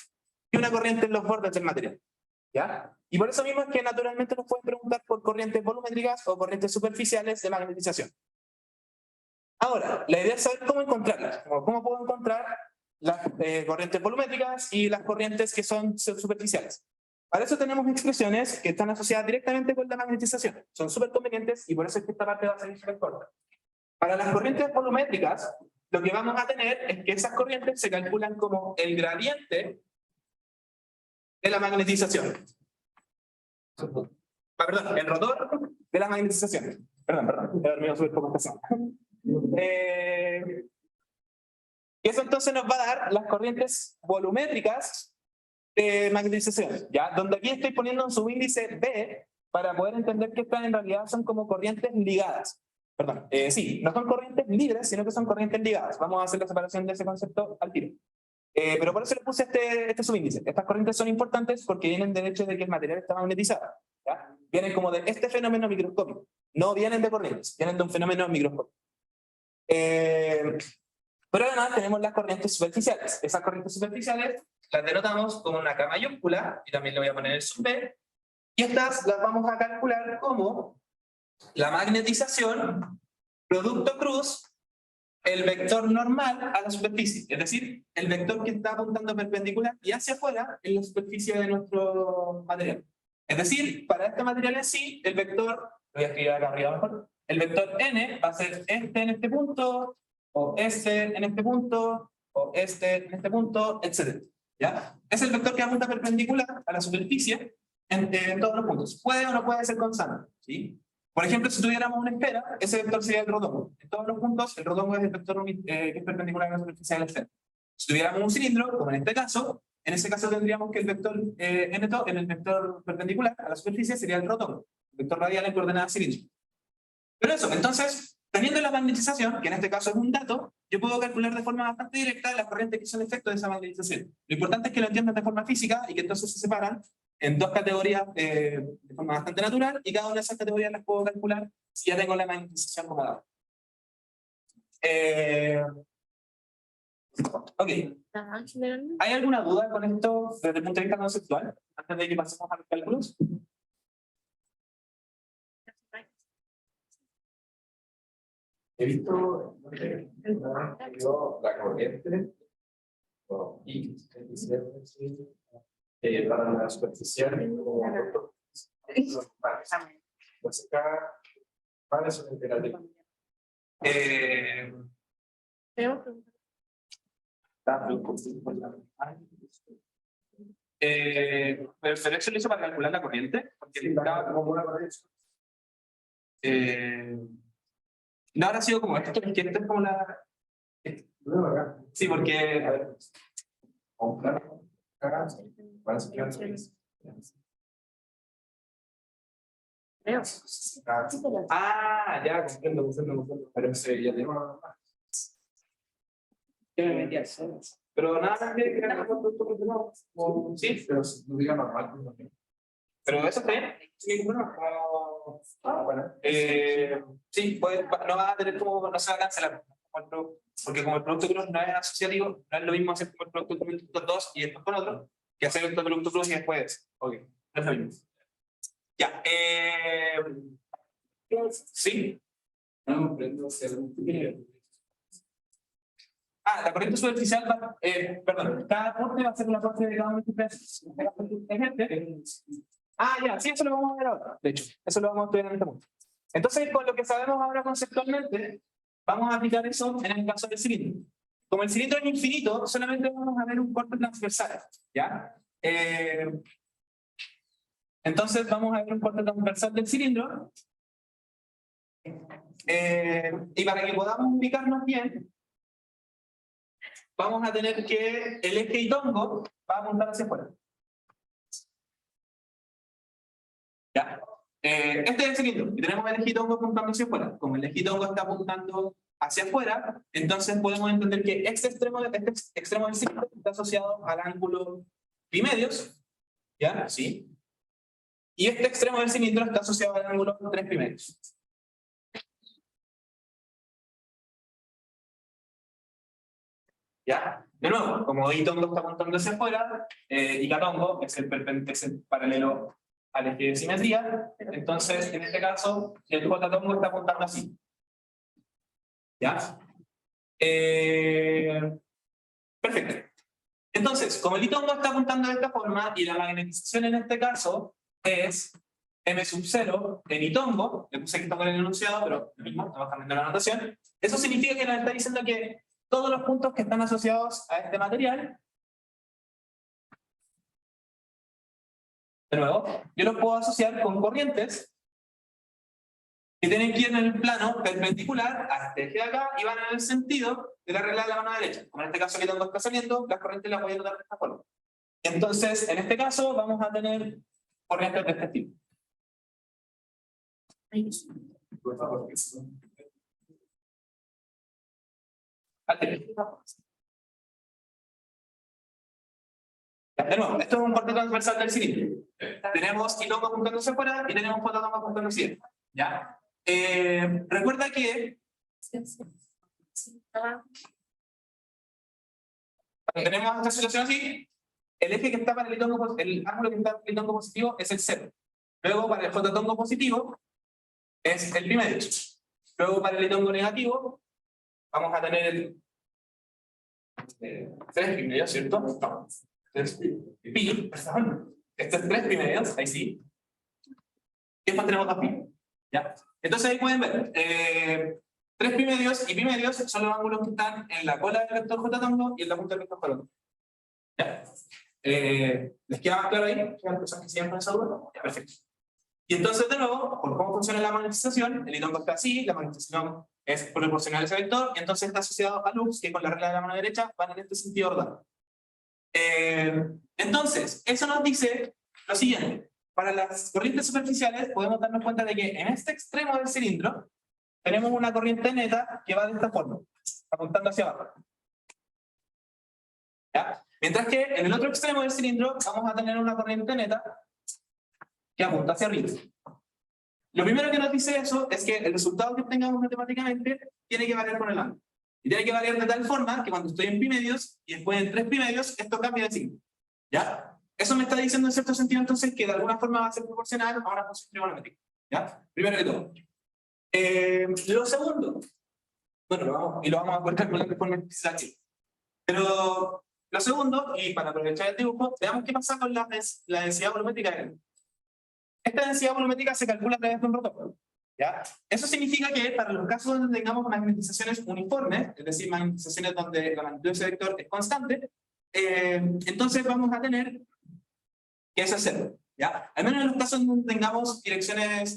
y una corriente en los bordes del material. ¿Ya? Y por eso mismo es que naturalmente nos pueden preguntar por corrientes volumétricas o corrientes superficiales de magnetización. Ahora, la idea es saber cómo encontrarlas. ¿Cómo puedo encontrar las corrientes volumétricas y las corrientes que son superficiales? Para eso tenemos expresiones que están asociadas directamente con la magnetización. Son súper convenientes y por eso es que esta parte va a salir súper corta. Para las corrientes volumétricas, lo que vamos a tener es que esas corrientes se calculan como el gradiente de la magnetización. Perdón, el rotor de la magnetización. Perdón, he dormido súper poco esta semana. Y eso entonces nos va a dar las corrientes volumétricas de magnetización, ¿ya? Donde aquí estoy poniendo un subíndice B para poder entender que estas en realidad son como corrientes ligadas. Perdón, sí, no son corrientes libres, sino que son corrientes ligadas. Vamos a hacer la separación de ese concepto al tiro. Pero por eso le puse este subíndice. Estas corrientes son importantes porque vienen del hecho de que el material está magnetizado, ¿ya? Vienen como de este fenómeno microscópico. No vienen de corrientes, vienen de un fenómeno microscópico. Pero además tenemos las corrientes superficiales. Esas corrientes superficiales las denotamos con una K mayúscula, y también le voy a poner el sub B, y estas las vamos a calcular como la magnetización producto cruz el vector normal a la superficie, es decir, el vector que está apuntando perpendicular y hacia afuera en la superficie de nuestro material. Es decir, para este material en sí, el vector, lo voy a escribir acá arriba mejor, el vector n va a ser este en este punto, o este en este punto, o este en este punto, etc. ¿Ya? Es el vector que apunta perpendicular a la superficie en todos los puntos. Puede o no puede ser constante, ¿sí? Por ejemplo, si tuviéramos una esfera, ese vector sería el rodómetro. En todos los puntos, el rodómetro es el vector que es perpendicular a la superficie de la esfera. Si tuviéramos un cilindro, como en ese caso tendríamos que el vector en el vector perpendicular a la superficie sería el rodómetro, el vector radial en coordenadas cilíndricas. Pero eso, entonces, teniendo la magnetización, que en este caso es un dato, yo puedo calcular de forma bastante directa las corrientes que son efecto de esa magnetización. Lo importante es que lo entiendan de forma física y que entonces se separan en dos categorías de forma bastante natural, y cada una de esas categorías las puedo calcular si ya tengo la magnetización como dado. Ok. ¿Hay alguna duda con esto desde el punto de vista conceptual? Antes de que pasemos a los cálculos. He visto la corriente y para la superficial como pues acá para eso pero eso lo hizo para calcular la corriente, porque estaba como una corriente. no habrá sido como esto, es que esto es como la... Sí, porque... A ver, Ah, ya, comprendo. pero ese ya tengo Yo me metí al sol. Pero nada, que sí, pero no diga normal. pero eso está bien. Sí, bueno, Bueno, sí, pues, no va a tener como, no se va a cancelar. Porque como el producto cruz no es asociativo, no es lo mismo hacer como el producto cruz 2 y después con otro, que hacer el producto cruz y después. Ok, no es lo mismo. Ya, sí. no prendo La corriente superficial va, perdón, cada aporte va a ser un aporte de cada uno de ustedes. Ya, sí, eso lo vamos a ver ahora. De hecho, eso lo vamos a estudiar en este punto. Entonces, con lo que sabemos ahora conceptualmente, vamos a aplicar eso en el caso del cilindro. Como el cilindro es infinito, solamente vamos a ver un corte transversal, ¿ya? Entonces, vamos a ver un corte transversal del cilindro. Y para que podamos ubicarnos bien, vamos a tener que el eje Itongo va a apuntar hacia afuera. ¿Ya? Este es el cilindro, y tenemos el eje Itongo apuntando hacia afuera. Como el eje Itongo está apuntando hacia afuera, entonces podemos entender que este extremo del cilindro está asociado al ángulo π-medios, ¿ya? Sí. Y este extremo del cilindro está asociado al ángulo 3 π-medios. ¿Ya? De nuevo, como Itongo está apuntando hacia afuera, y Katongo es el paralelo al eje de simetría, entonces en este caso el J-Tongo está apuntando así. ¿Ya? Perfecto. Entonces, como el litongo está apuntando de esta forma, y la magnetización en este caso es M sub 0 en litongo, le puse litongo en el enunciado, pero lo mismo, estamos cambiando la notación. Eso significa que nos está diciendo que todos los puntos que están asociados a este material, de nuevo, yo los puedo asociar con corrientes que tienen que ir en el plano perpendicular a este eje de acá y van en el sentido de la regla de la mano derecha. Como en este caso que tengo está saliendo, las corrientes las voy a notar de esta forma. Entonces, en este caso, vamos a tener corrientes de este tipo. De nuevo, esto es un corte transversal del cilindro. Tenemos quilombo apuntándose afuera y tenemos fototombo apuntándose dentro. ¿Ya? Recuerda que cuando tenemos esta situación así, el eje que está para el litongo, el ángulo que está para el litongo positivo es el 0. Luego para el fototongo positivo es el pi medio. Luego para el litongo negativo vamos a tener el 3 pi medio, ¿cierto? No. Pi, perdón. Este es 3 pi medios, ahí sí. Y después tenemos 2 pi. ¿Ya? Entonces ahí pueden ver, 3 pi medios y pi medios son los ángulos que están en la cola del vector j-tongo y en la punta del vector j-tongo. ¿Ya? ¿Les queda más claro ahí? ¿Las personas que siguen con esa duda? Ya, perfecto. Y entonces, de nuevo, por cómo funciona la magnetización, el litongo está así, la magnetización es proporcional a ese vector, y entonces está asociado a luz, que con la regla de la mano derecha van en este sentido ordenado. Entonces, eso nos dice lo siguiente. Para las corrientes superficiales podemos darnos cuenta de que en este extremo del cilindro tenemos una corriente neta que va de esta forma, apuntando hacia abajo. ¿Ya? Mientras que en el otro extremo del cilindro vamos a tener una corriente neta que apunta hacia arriba. Lo primero que nos dice eso es que el resultado que obtengamos matemáticamente tiene que variar con el ángulo. Y tiene que variar de tal forma que cuando estoy en pi medios y después en 3 pi medios, esto cambia de signo. ¿Ya? Eso me está diciendo en cierto sentido entonces que de alguna forma va a ser proporcional a una función trigonométrica. ¿Ya? Primero que todo. Lo segundo, bueno, lo vamos a poder calcular de forma especial aquí. Pero lo segundo, y para aprovechar el dibujo, veamos qué pasa con la densidad volumétrica de él. Esta densidad volumétrica se calcula a través de un rotor. ¿Ya? Eso significa que para los casos donde tengamos magnetizaciones uniformes, es decir, magnetizaciones donde la magnitud de ese vector es constante, entonces vamos a tener que eso es 0. ¿Ya? Al menos en los casos donde tengamos direcciones,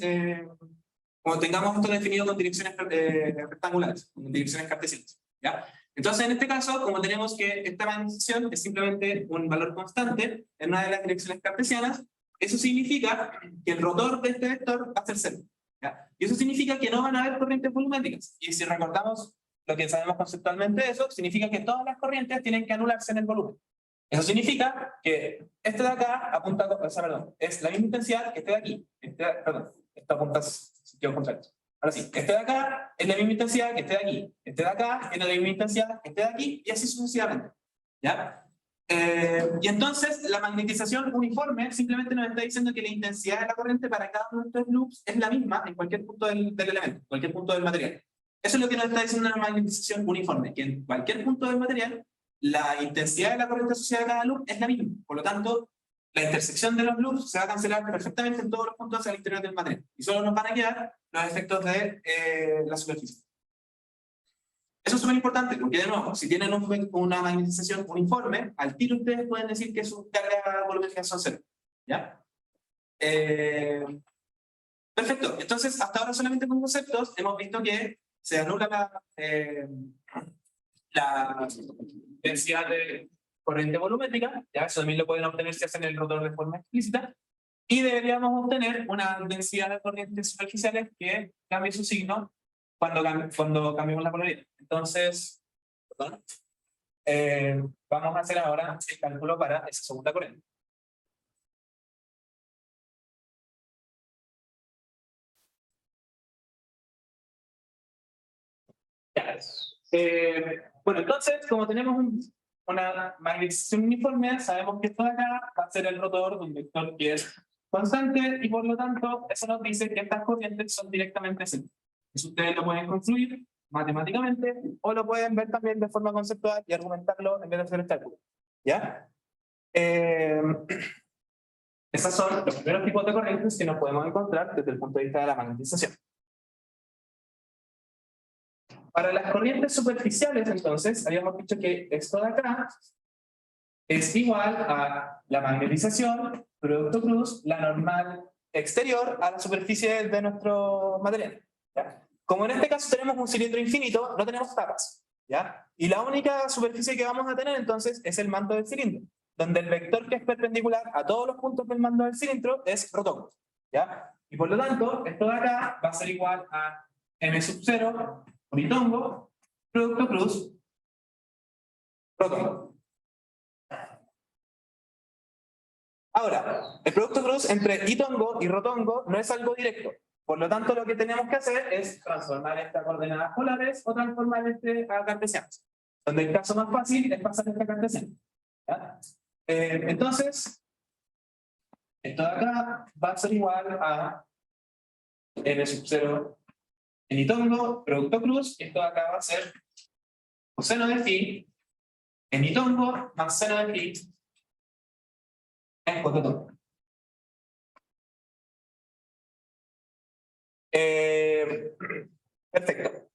cuando tengamos esto definido con direcciones rectangulares, con direcciones cartesianas. ¿Ya? Entonces, en este caso, como tenemos que esta magnetización es simplemente un valor constante en una de las direcciones cartesianas, eso significa que el rotor de este vector va a ser 0. ¿Ya? Y eso significa que no van a haber corrientes volumétricas. Y si recordamos lo que sabemos conceptualmente de eso, significa que todas las corrientes tienen que anularse en el volumen. Eso significa que este de acá apunta, o sea, perdón, es la misma intensidad que este de aquí. Perdón, esto apunta en sentido contrario. Ahora sí, este de acá es la misma intensidad que este de aquí. Este de acá es la misma intensidad que este de aquí, y así sucesivamente. ¿Ya? Y entonces la magnetización uniforme simplemente nos está diciendo que la intensidad de la corriente para cada uno de estos loops es la misma en cualquier punto del elemento, cualquier punto del material. Eso es lo que nos está diciendo la magnetización uniforme, que en cualquier punto del material la intensidad de la corriente asociada a cada loop es la misma. Por lo tanto, la intersección de los loops se va a cancelar perfectamente en todos los puntos hacia el interior del material. Y solo nos van a quedar los efectos de la superficie. Eso es súper importante, porque de nuevo, si tienen una magnetización uniforme, al tiro ustedes pueden decir que sus cargas volumétricas son 0. ¿Ya? Perfecto. Entonces, hasta ahora solamente con conceptos hemos visto que se anula la densidad de corriente volumétrica, ¿ya? Eso también lo pueden obtener si hacen el rotor de forma explícita, y deberíamos obtener una densidad de corrientes superficiales que cambie su signo cuando cambiemos la polaridad. Entonces, perdón, vamos a hacer ahora el cálculo para esa segunda corriente. Ya. Bueno, entonces, como tenemos una magnetización uniforme, sabemos que esto de acá va a ser el rotor de un vector que es constante, y por lo tanto, eso nos dice que estas corrientes son directamente cero. Eso ustedes lo pueden construir matemáticamente, o lo pueden ver también de forma conceptual y argumentarlo en vez de hacer el cálculo. ¿Ya? Esos son los primeros tipos de corrientes que nos podemos encontrar desde el punto de vista de la magnetización. Para las corrientes superficiales, entonces, habíamos dicho que esto de acá es igual a la magnetización, producto cruz, la normal exterior a la superficie de nuestro material. ¿Ya? Como en este caso tenemos un cilindro infinito, no tenemos tapas. ¿Ya? Y la única superficie que vamos a tener entonces es el manto del cilindro, donde el vector que es perpendicular a todos los puntos del manto del cilindro es rotongo. ¿Ya? Y por lo tanto, esto de acá va a ser igual a m sub 0 unitongo, producto cruz, rotongo. Ahora, el producto cruz entre itongo y rotongo no es algo directo. Por lo tanto, lo que tenemos que hacer es transformar estas coordenadas polares o transformar este a cartesianos. Donde el caso más fácil es pasar esta cartesiana. ¿Ya? Entonces, esto de acá va a ser igual a m sub 0 en itongo, producto cruz, y esto de acá va a ser coseno de phi en itongo más seno de phi en cototongo. Perfecto.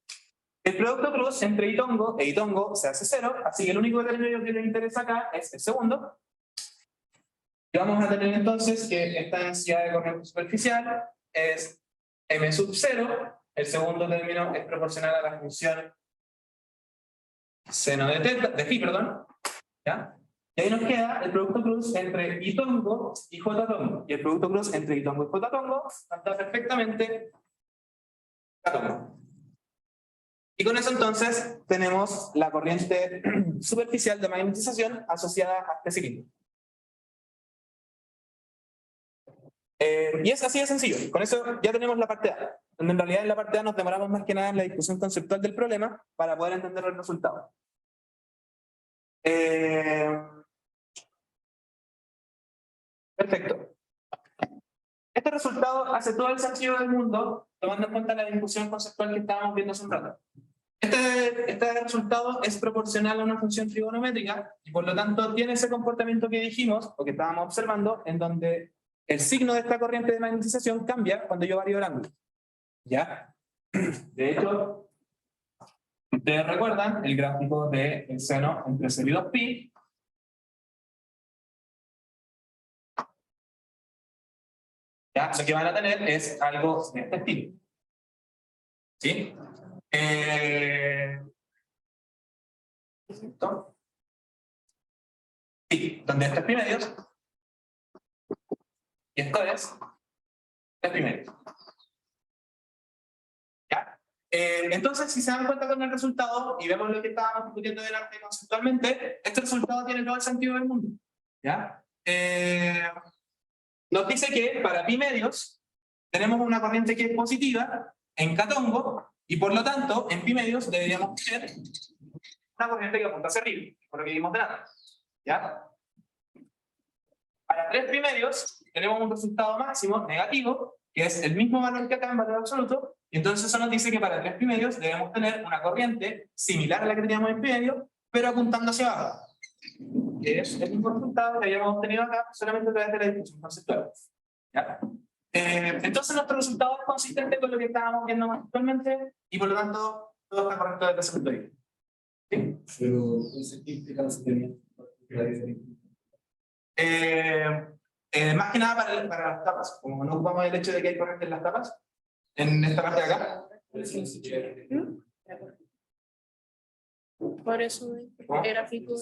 El producto cruz entre itongo e itongo se hace 0, así que el único término que le interesa acá es el segundo. Y vamos a tener entonces que esta densidad de corriente superficial es m sub 0, el segundo término es proporcional a la función seno de phi, perdón. ¿Ya? Y ahí nos queda el producto cruz entre itongo y j-tongo. Y el producto cruz entre itongo y j-tongo está perfectamente k-tongo. Y con eso entonces tenemos la corriente superficial de magnetización asociada a este cilindro. Y es así de sencillo. Con eso ya tenemos la parte A. Donde en realidad en la parte A nos demoramos más que nada en la discusión conceptual del problema para poder entender el resultado. Perfecto. Este resultado hace todo el sentido del mundo, tomando en cuenta la discusión conceptual que estábamos viendo hace un rato. Este resultado es proporcional a una función trigonométrica y por lo tanto tiene ese comportamiento que dijimos, o que estábamos observando, en donde el signo de esta corriente de magnetización cambia cuando yo varío el ángulo. ¿Ya? De hecho, ustedes recuerdan el gráfico del seno entre 0 y 2pi. ¿Ya? Lo que van a tener es algo de este estilo. ¿Sí? Sí, donde esto es pi medios. Y esto es 3 pi medios. ¿Ya? Entonces, si se dan cuenta con el resultado, y vemos lo que estábamos discutiendo delante conceptualmente, este resultado tiene todo el sentido del mundo. ¿Ya? Nos dice que para pi medios tenemos una corriente que es positiva en k-tongo, y por lo tanto, en pi medios deberíamos tener una corriente que apunta hacia arriba, por lo que vimos delante. ¿Ya? Para 3 pi medios tenemos un resultado máximo negativo, que es el mismo valor que acá en valor absoluto, y entonces eso nos dice que para 3 pi medios debemos tener una corriente similar a la que teníamos en pi medio, pero apuntando hacia abajo. Que es el mismo resultado que habíamos obtenido acá, solamente a través de la discusión conceptual. ¿Ya? Entonces nuestro resultado es consistente con lo que estábamos viendo actualmente, y por lo tanto todo está correcto desde ese punto de vista. ¿Sí? Pero, ¿qué implica la sostenimiento? Más que nada para las tapas, como no ocupamos el hecho de que hay corriente en las tapas, en esta parte de acá. Por eso el gráfico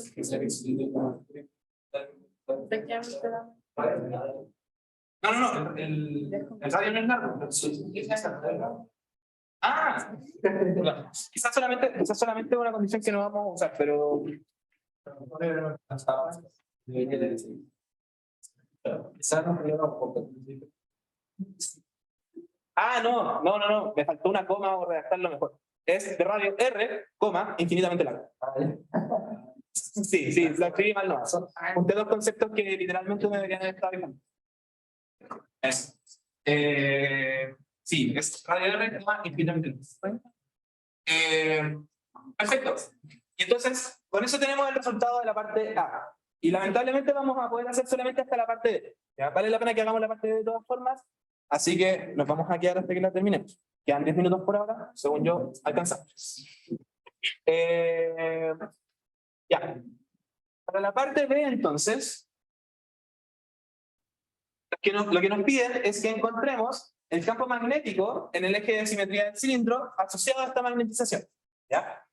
efectivamente da. No, el radio no es largo. Ah, quizás solamente una condición que no vamos a usar, pero no, me faltó una coma o redactarlo mejor. Es de radio R, coma, infinitamente largo. Sí, lo escribí mal, no. Junté dos conceptos que literalmente me deberían haber estado dejando. Sí, es radio R, coma, infinitamente largo. Perfecto. Y entonces, con eso tenemos el resultado de la parte A. Y lamentablemente vamos a poder hacer solamente hasta la parte D. ¿Ya? Vale la pena que hagamos la parte D de todas formas, así que nos vamos a quedar hasta que la terminemos. Quedan 10 minutos por ahora, según yo, alcanzamos. Ya. Para la parte B, entonces, lo que nos piden es que encontremos el campo magnético en el eje de simetría del cilindro asociado a esta magnetización. ¿Ya?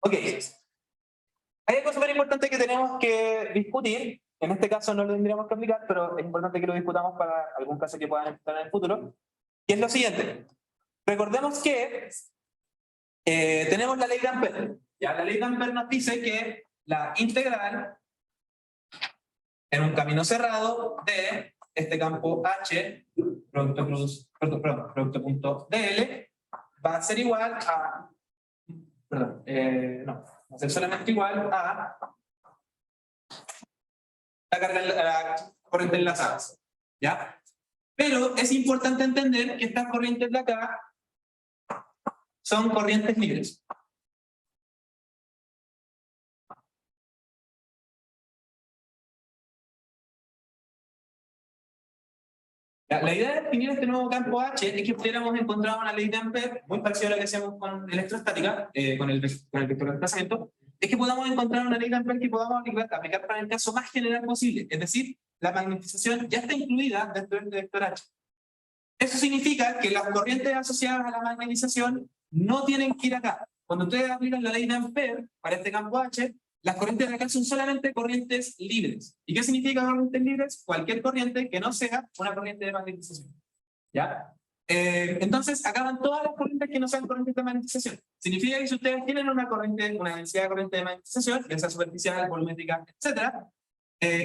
Ok. Hay algo súper importante que tenemos que discutir. En este caso no lo tendríamos que aplicar, pero es importante que lo discutamos para algún caso que puedan enfrentar en el futuro. Y es lo siguiente. Recordemos que tenemos la ley de Ampère. ¿Ya? La ley de Ampère nos dice que la integral en un camino cerrado de este campo H, producto punto DL, va a ser igual a... Perdón, no. Va a ser solamente igual a la corriente enlazada. ¿Ya? Pero es importante entender que estas corrientes de acá son corrientes libres. La idea de definir este nuevo campo H es que pudiéramos encontrar una ley de Ampère muy parecida a la que hacemos con electrostática, con el vector de desplazamiento, es que podamos encontrar una ley de Ampère que podamos aplicar para el caso más general posible, es decir, la magnetización ya está incluida dentro del vector H. Eso significa que las corrientes asociadas a la magnetización no tienen que ir acá. Cuando ustedes aplican la ley de Ampère para este campo H, las corrientes de acá son solamente corrientes libres. ¿Y qué significa corrientes libres? Cualquier corriente que no sea una corriente de magnetización. ¿Ya? Entonces, acá van todas las corrientes que no sean corrientes de magnetización. Significa que si ustedes tienen una densidad de corriente de magnetización, ya sea superficial, volumétrica, etc.,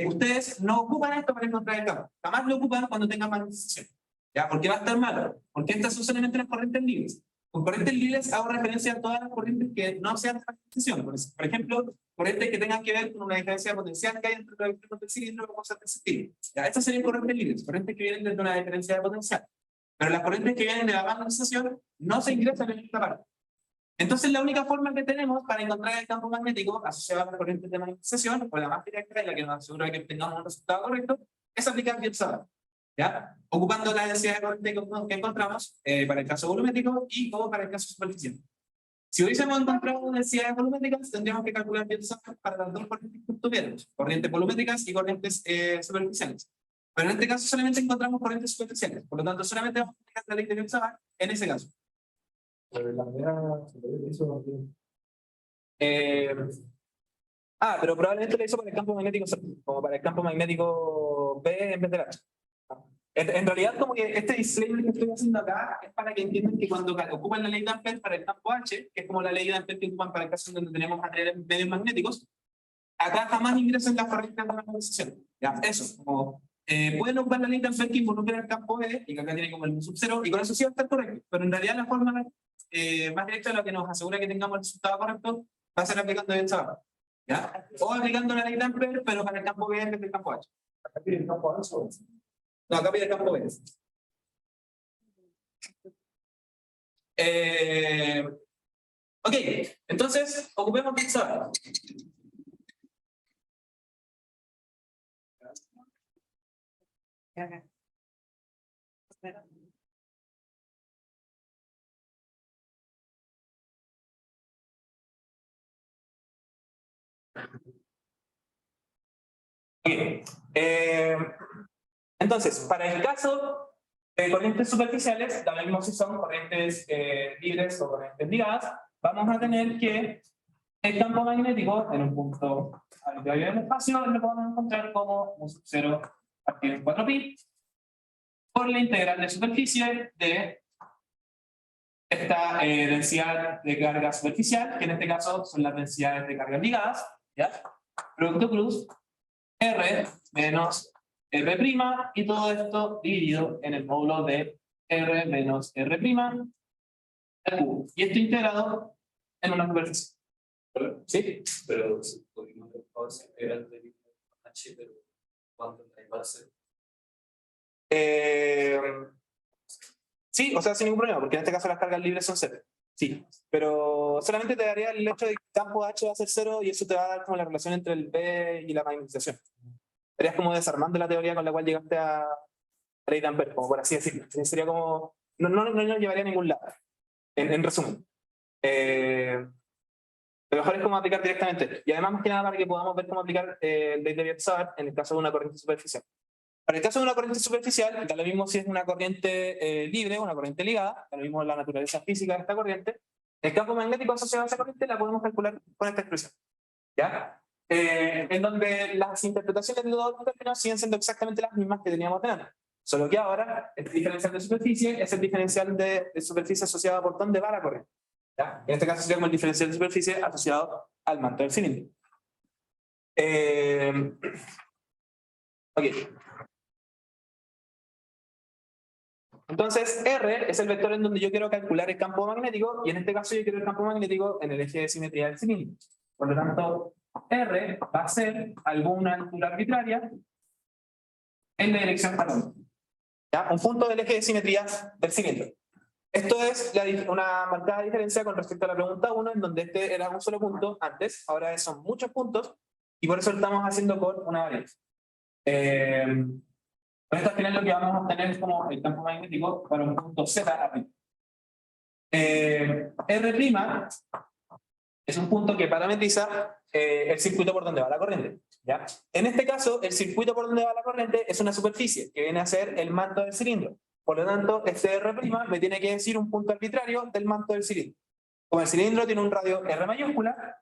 ustedes no ocupan esto para encontrar el campo. Jamás lo ocupan cuando tengan magnetización. ¿Ya? ¿Por qué va a estar malo? Porque estas son solamente las corrientes libres. Con corrientes libres hago referencia a todas las corrientes que no sean de magnetización. Por ejemplo, corrientes que tengan que ver con una diferencia de potencial que hay entre los extremos del cilindro o cosas de ese estilo. ¿Ya? Estas serían corrientes libres, corrientes que vienen desde una diferencia de potencial. Pero las corrientes que vienen de la magnetización no se ingresan en esta parte. Entonces, la única forma que tenemos para encontrar el campo magnético asociado a las corrientes de magnetización, o la más directa y la que nos asegura que tengamos un resultado correcto, es aplicar Biot-Savart. ¿Ya? Ocupando la densidad de corriente que encontramos para el caso volumétrico y como para el caso superficial. Si hubiésemos encontrado densidades volumétricas, tendríamos que calcular Biot-Savart para las dos corrientes que tuviéramos, corrientes volumétricas y corrientes superficiales. Pero en este caso solamente encontramos corrientes superficiales, por lo tanto solamente vamos a aplicar la ley de Biot-Savart en ese caso. La manera de eso, Pero probablemente lo hizo para el campo magnético, como para el campo magnético B en vez del H. En realidad, como que este disclaimer que estoy haciendo acá es para que entiendan que cuando ocupan la ley de Ampère para el campo H, que es como la ley de Ampère que ocupan para el caso donde tenemos medios magnéticos, acá jamás ingresan las corrientes de magnetización. ¿Ya? Eso, como pueden ocupar la ley de Ampère que involucra el campo B, y que acá tiene como el sub 0, y con eso sí va a estar correcto. Pero en realidad la forma más directa de lo que nos asegura que tengamos el resultado correcto va a ser aplicando Biot-Savart. ¿Ya? O aplicando la ley de Ampère, pero para el campo B en vez del campo H. acá tiene el campo H. No, acá pide el campo B. Ok, entonces ocupemos Biot-Savart. Okay. Entonces, para el caso de corrientes superficiales, da lo mismo si son corrientes libres o corrientes ligadas, vamos a tener que el campo magnético en un punto arbitrario del espacio lo podemos encontrar como un sub 0 partido en 4pi por la integral de superficie de esta densidad de carga superficial, que en este caso son las densidades de cargas ligadas, ¿ya? Producto cruz R menos R', y todo esto dividido en el módulo de R menos R', Q. Y esto integrado en una superficie. ¿Sí? Pero pudimos integral de H, pero ¿cuánto va a ser? Sí, o sea, sin ningún problema, porque en este caso las cargas libres son 0. Sí, pero solamente te daría el hecho de que el campo H va a ser 0 y eso te va a dar como la relación entre el B y la magnetización. Estarías como desarmando la teoría con la cual llegaste a Ley de Ampère, como por así decirlo. Sería como... No nos llevaría a ningún lado, en resumen. Lo mejor es cómo aplicar directamente. Y además, más que nada, para que podamos ver cómo aplicar Ley de Biot-Savart en el caso de una corriente superficial. Para el caso de una corriente superficial, da lo mismo si es una corriente libre o una corriente ligada, da lo mismo la naturaleza física de esta corriente. El campo magnético asociado a esa corriente la podemos calcular con esta expresión. ¿Ya? En donde las interpretaciones de los dos términos siguen siendo exactamente las mismas que teníamos delante. Solo que ahora, el diferencial de superficie es el diferencial de superficie asociado a por dónde va la corriente. ¿Ya? En este caso sería como el diferencial de superficie asociado al manto del cilindro. Ok. Entonces, R es el vector en donde yo quiero calcular el campo magnético, y en este caso yo quiero el campo magnético en el eje de simetría del cilindro. Por lo tanto, R va a ser alguna altura arbitraria en la dirección católica. ¿Ya? Un punto del eje de simetría del cilindro. Esto es una marcada diferencia con respecto a la pregunta 1, en donde este era un solo punto antes, ahora son muchos puntos, y por eso lo estamos haciendo con una variable. Con esto al final lo que vamos a obtener es como el campo magnético para un punto Z arriba. R' es un punto que parametriza el circuito por donde va la corriente. ¿Ya? En este caso, el circuito por donde va la corriente es una superficie, que viene a ser el manto del cilindro. Por lo tanto, este R' me tiene que decir un punto arbitrario del manto del cilindro. Como el cilindro tiene un radio R mayúscula,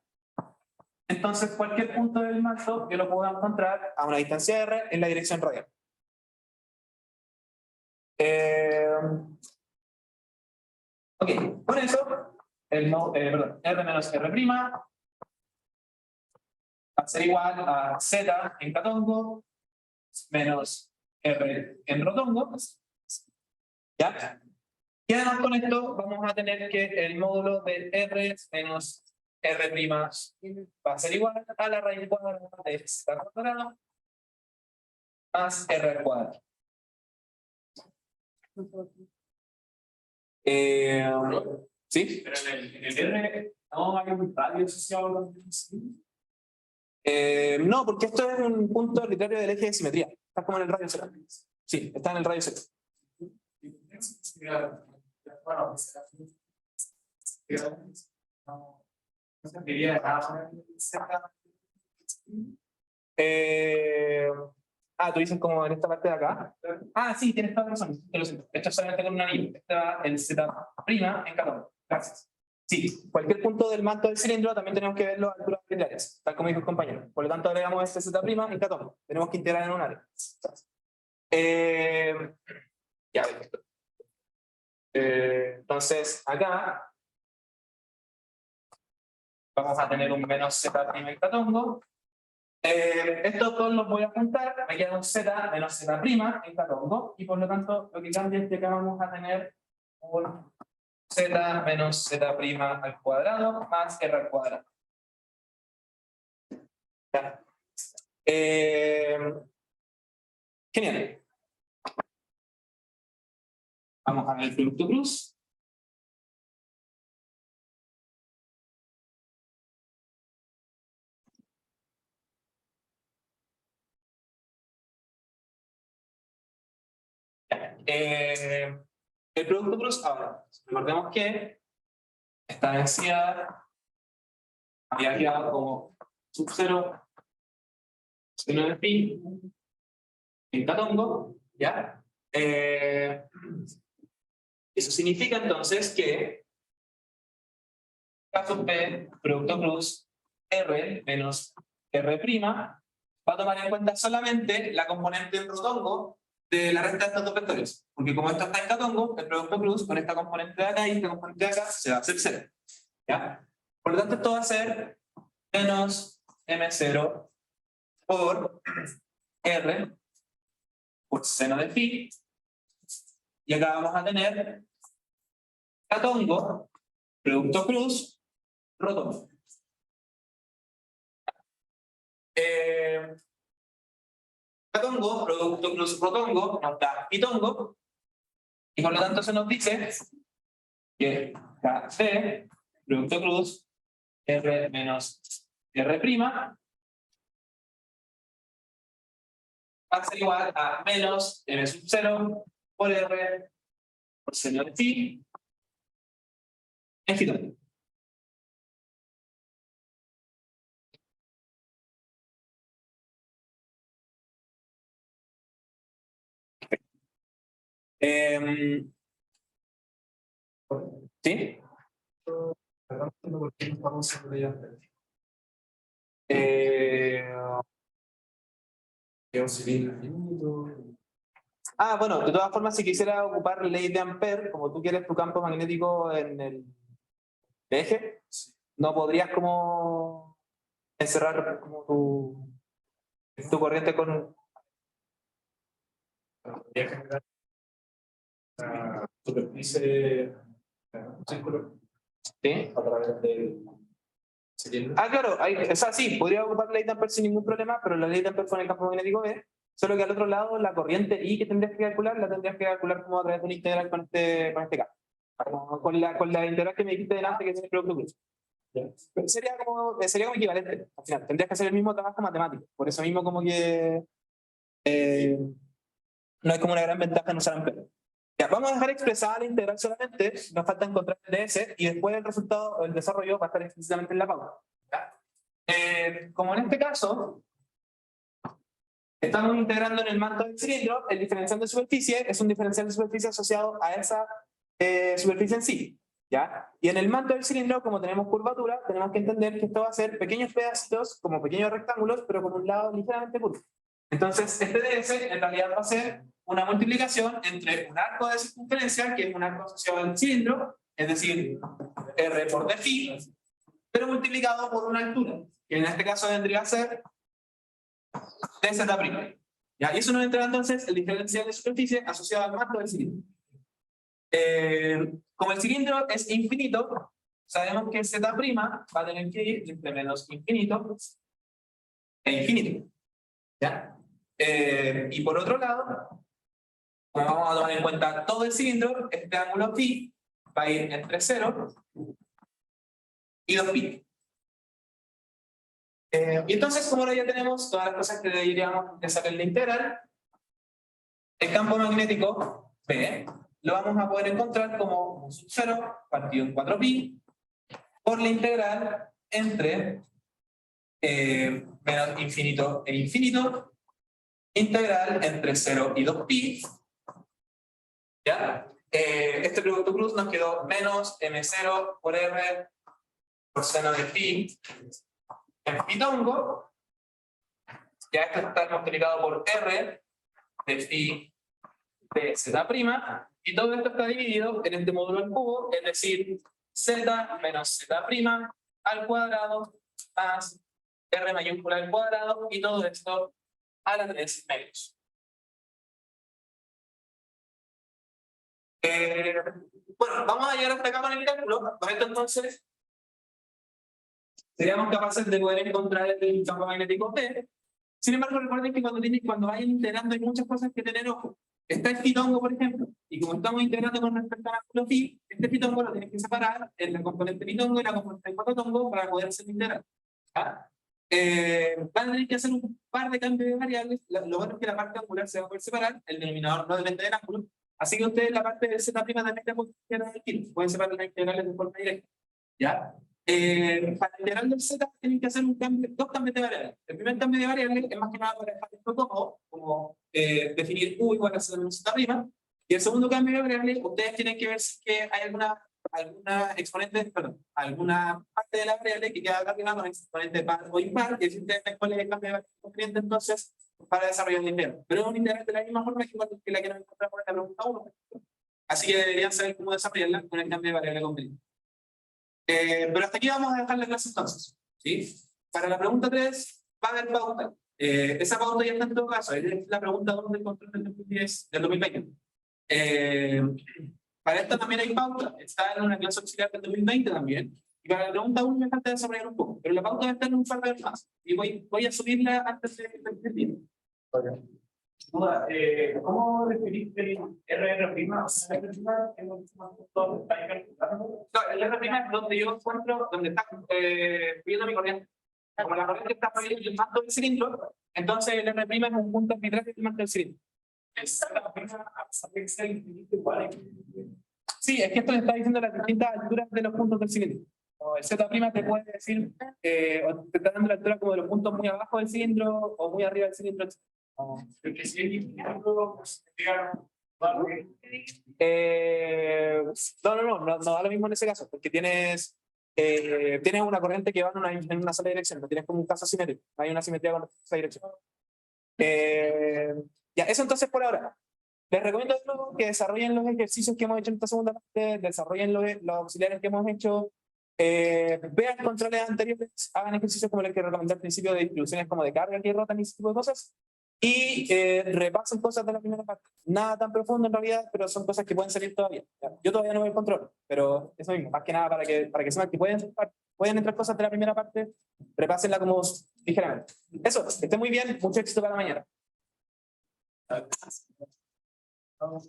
entonces cualquier punto del manto yo lo puedo encontrar a una distancia R en la dirección radial. Ok, con eso, R menos R' va a ser igual a Z en catongo menos R en rotongo. ¿Ya? Y además con esto vamos a tener que el módulo de R menos R' va a ser igual a la raíz cuadrada de Z cuadrado más R al cuadrado. ¿Sí? Pero en el R no hay un radio asociado con el cilindro. No, porque esto es un punto arbitrario del eje de simetría. Está como en el radio Z. Sí, está en el radio Z. Bueno, no serviría de nada. Tú dices como en esta parte de acá. Sí, tienes toda la razón. Esto es solamente con un anillo. Este va el Z' en católico. Gracias. Sí, cualquier punto del manto del cilindro también tenemos que verlo a alturas arbitrarias, tal como dijo el compañero. Por lo tanto, agregamos este Z' en católico. Tenemos que integrar en un área. Ya ves. Entonces, acá vamos a tener un menos Z' en catongo. Estos dos los voy a juntar, me queda un Z menos Z' en catongo, y por lo tanto lo que cambia es que acá vamos a tener un Z menos Z' al cuadrado más R al cuadrado. ¿Ya? Genial. Vamos a ver el producto cruz. El producto cruz, ahora, recordemos que esta densidad había quedado como sub 0, seno de pi, en catongo, ¿ya? Eso significa entonces que K sub P, producto cruz, R menos R' va a tomar en cuenta solamente la componente en rotongo de la resta de estos dos vectores. Porque como esto está en catongo, el producto cruz con esta componente de acá y esta componente de acá se va a hacer 0. ¿Ya? Por lo tanto, esto va a ser menos M0 por R por seno de phi. Y acá vamos a tener catongo, producto cruz, rotongo. Catongo, producto cruz rotongo, nos da pitongo, y por lo tanto se nos dice que KD, producto cruz, R menos R', va a ser igual a menos M sub 0 por R por seno de phi en phi doble. ¿Sí? Perdón, ¿por qué no estamos sobre ella? Bueno, de todas formas, si quisiera ocupar ley de Ampère, como tú quieres tu campo magnético en el eje, no podrías como encerrar como tu corriente con... Podría generar una superficie, un círculo ¿Sí? a través del cilindro. Claro, o sea, sí, podría ocupar la ley de Ampère sin ningún problema, pero la ley de Ampère fue en el campo magnético B, solo que al otro lado la corriente I que tendrías que calcular, la tendrías que calcular como a través de una integral con este campo. Con la integral que me dijiste delante, que es el producto cruz. Sería como equivalente, al final, tendrías que hacer el mismo trabajo matemático, por eso mismo como que no hay como una gran ventaja en usar Ampère. Ya, vamos a dejar expresada la integral solamente, nos falta encontrar el ds y después el resultado, el desarrollo va a estar explícitamente en la pauta. Como en este caso, estamos integrando en el manto del cilindro, el diferencial de superficie es un diferencial de superficie asociado a esa superficie en sí. ¿Ya? Y en el manto del cilindro, como tenemos curvatura, tenemos que entender que esto va a ser pequeños pedacitos, como pequeños rectángulos, pero con un lado ligeramente curvo. Entonces, este ds en realidad va a ser una multiplicación entre un arco de circunferencia, que es un arco asociado al cilindro, es decir, R por d phi, pero multiplicado por una altura, que en este caso vendría a ser dz'. ¿Ya? Y eso nos entrega entonces el diferencial de superficie asociado al manto del cilindro. Como el cilindro es infinito, sabemos que z' va a tener que ir entre menos infinito e infinito. ¿Ya? Y por otro lado, como vamos a tomar en cuenta todo el cilindro, este ángulo phi va a ir entre 0 y 2π. Y entonces, como ahora ya tenemos todas las cosas que deberíamos de saber la integral, el campo magnético P lo vamos a poder encontrar como sub 0 partido en 4π por la integral entre menos infinito e infinito, integral entre 0 y 2π. ¿Ya? Este producto cruz nos quedó menos m0 por r por seno de phi en pitongo. Ya esto está multiplicado por r de phi de z', y todo esto está dividido en este módulo al cubo, es decir, z menos z' al cuadrado más r mayúscula al cuadrado, y todo esto a la 3 medios. Bueno, vamos a llegar hasta acá con el cálculo. Con esto entonces seríamos capaces de poder encontrar el campo magnético P. Sin embargo, recuerden que cuando vayan integrando hay muchas cosas que tener ojo. Está el pitongo, por ejemplo, y como estamos integrando con respecto al ángulo phi, este pitongo lo tienes que separar en la componente pitongo y la componente cototongo para poder hacer integral. ¿Ya? Van a tener que hacer un par de cambios de variables. Lo bueno es que la parte angular se va a poder separar, el denominador no depende del ángulo. Así que ustedes la parte de z' también pueden separar las integrales de forma directa. ¿Ya? Para integrar del z tienen que hacer dos cambios de variables. El primer cambio de variable es más que nada para dejar esto cómodo, como definir u igual a z menos z'. Y el segundo cambio de variable, ustedes tienen que ver si que hay alguna alguna parte de la variable que queda cambiada con exponente par o impar, y si ustedes ven cuál es el cambio de variable conveniente entonces para desarrollar el integral. Pero es un integral de la misma forma que la que nos encontramos en la pregunta 1. Así que deberían saber cómo desarrollarla con el cambio de variable conveniente. Pero hasta aquí vamos a dejar la clase entonces. ¿Sí? Para la pregunta 3 va a haber pauta. Esa pauta ya está en todo caso. Es la pregunta 2 del control del 2020. Para esta también hay pauta. Está en una clase auxiliar del 2020 también. Y para la pregunta 1 me falta desarrollar un poco. Pero la pauta va a estar en un par de horas más. Y voy a subirla antes del día. Okay. Duda, ¿cómo definiste el RR'? O sea, ¿el RR' es un punto que está calculando? No, el R' es donde yo encuentro, donde está fluyendo mi corriente. Como la corriente está fluyendo el manto del cilindro, entonces el R' es un punto arbitral del manto del cilindro. El Z', a pesar de que sea infinito, igual es. Sí, es que esto le está diciendo las distintas alturas de los puntos del cilindro. O el Z' te puede decir, o te está dando la altura como de los puntos muy abajo del cilindro o muy arriba del cilindro. Porque si es infinito, pues digamos, vale. No da lo mismo en ese caso, porque tienes una corriente que va en una sola dirección, no tienes como un caso asimétrico, no hay una simetría con esa dirección. Ya, eso entonces por ahora. Les recomiendo de nuevo que desarrollen los ejercicios que hemos hecho en esta segunda parte, desarrollen los auxiliares que hemos hecho, vean controles anteriores, hagan ejercicios como el que recomendé al principio de distribuciones como de carga que rotan y ese tipo de cosas, y repasen cosas de la primera parte. Nada tan profundo en realidad, pero son cosas que pueden salir todavía. Yo todavía no veo el control, pero eso mismo, más que nada para que sepan que pueden entrar cosas de la primera parte, repásenla como ligeramente. Eso, que esté muy bien, mucho éxito para mañana. Vamos.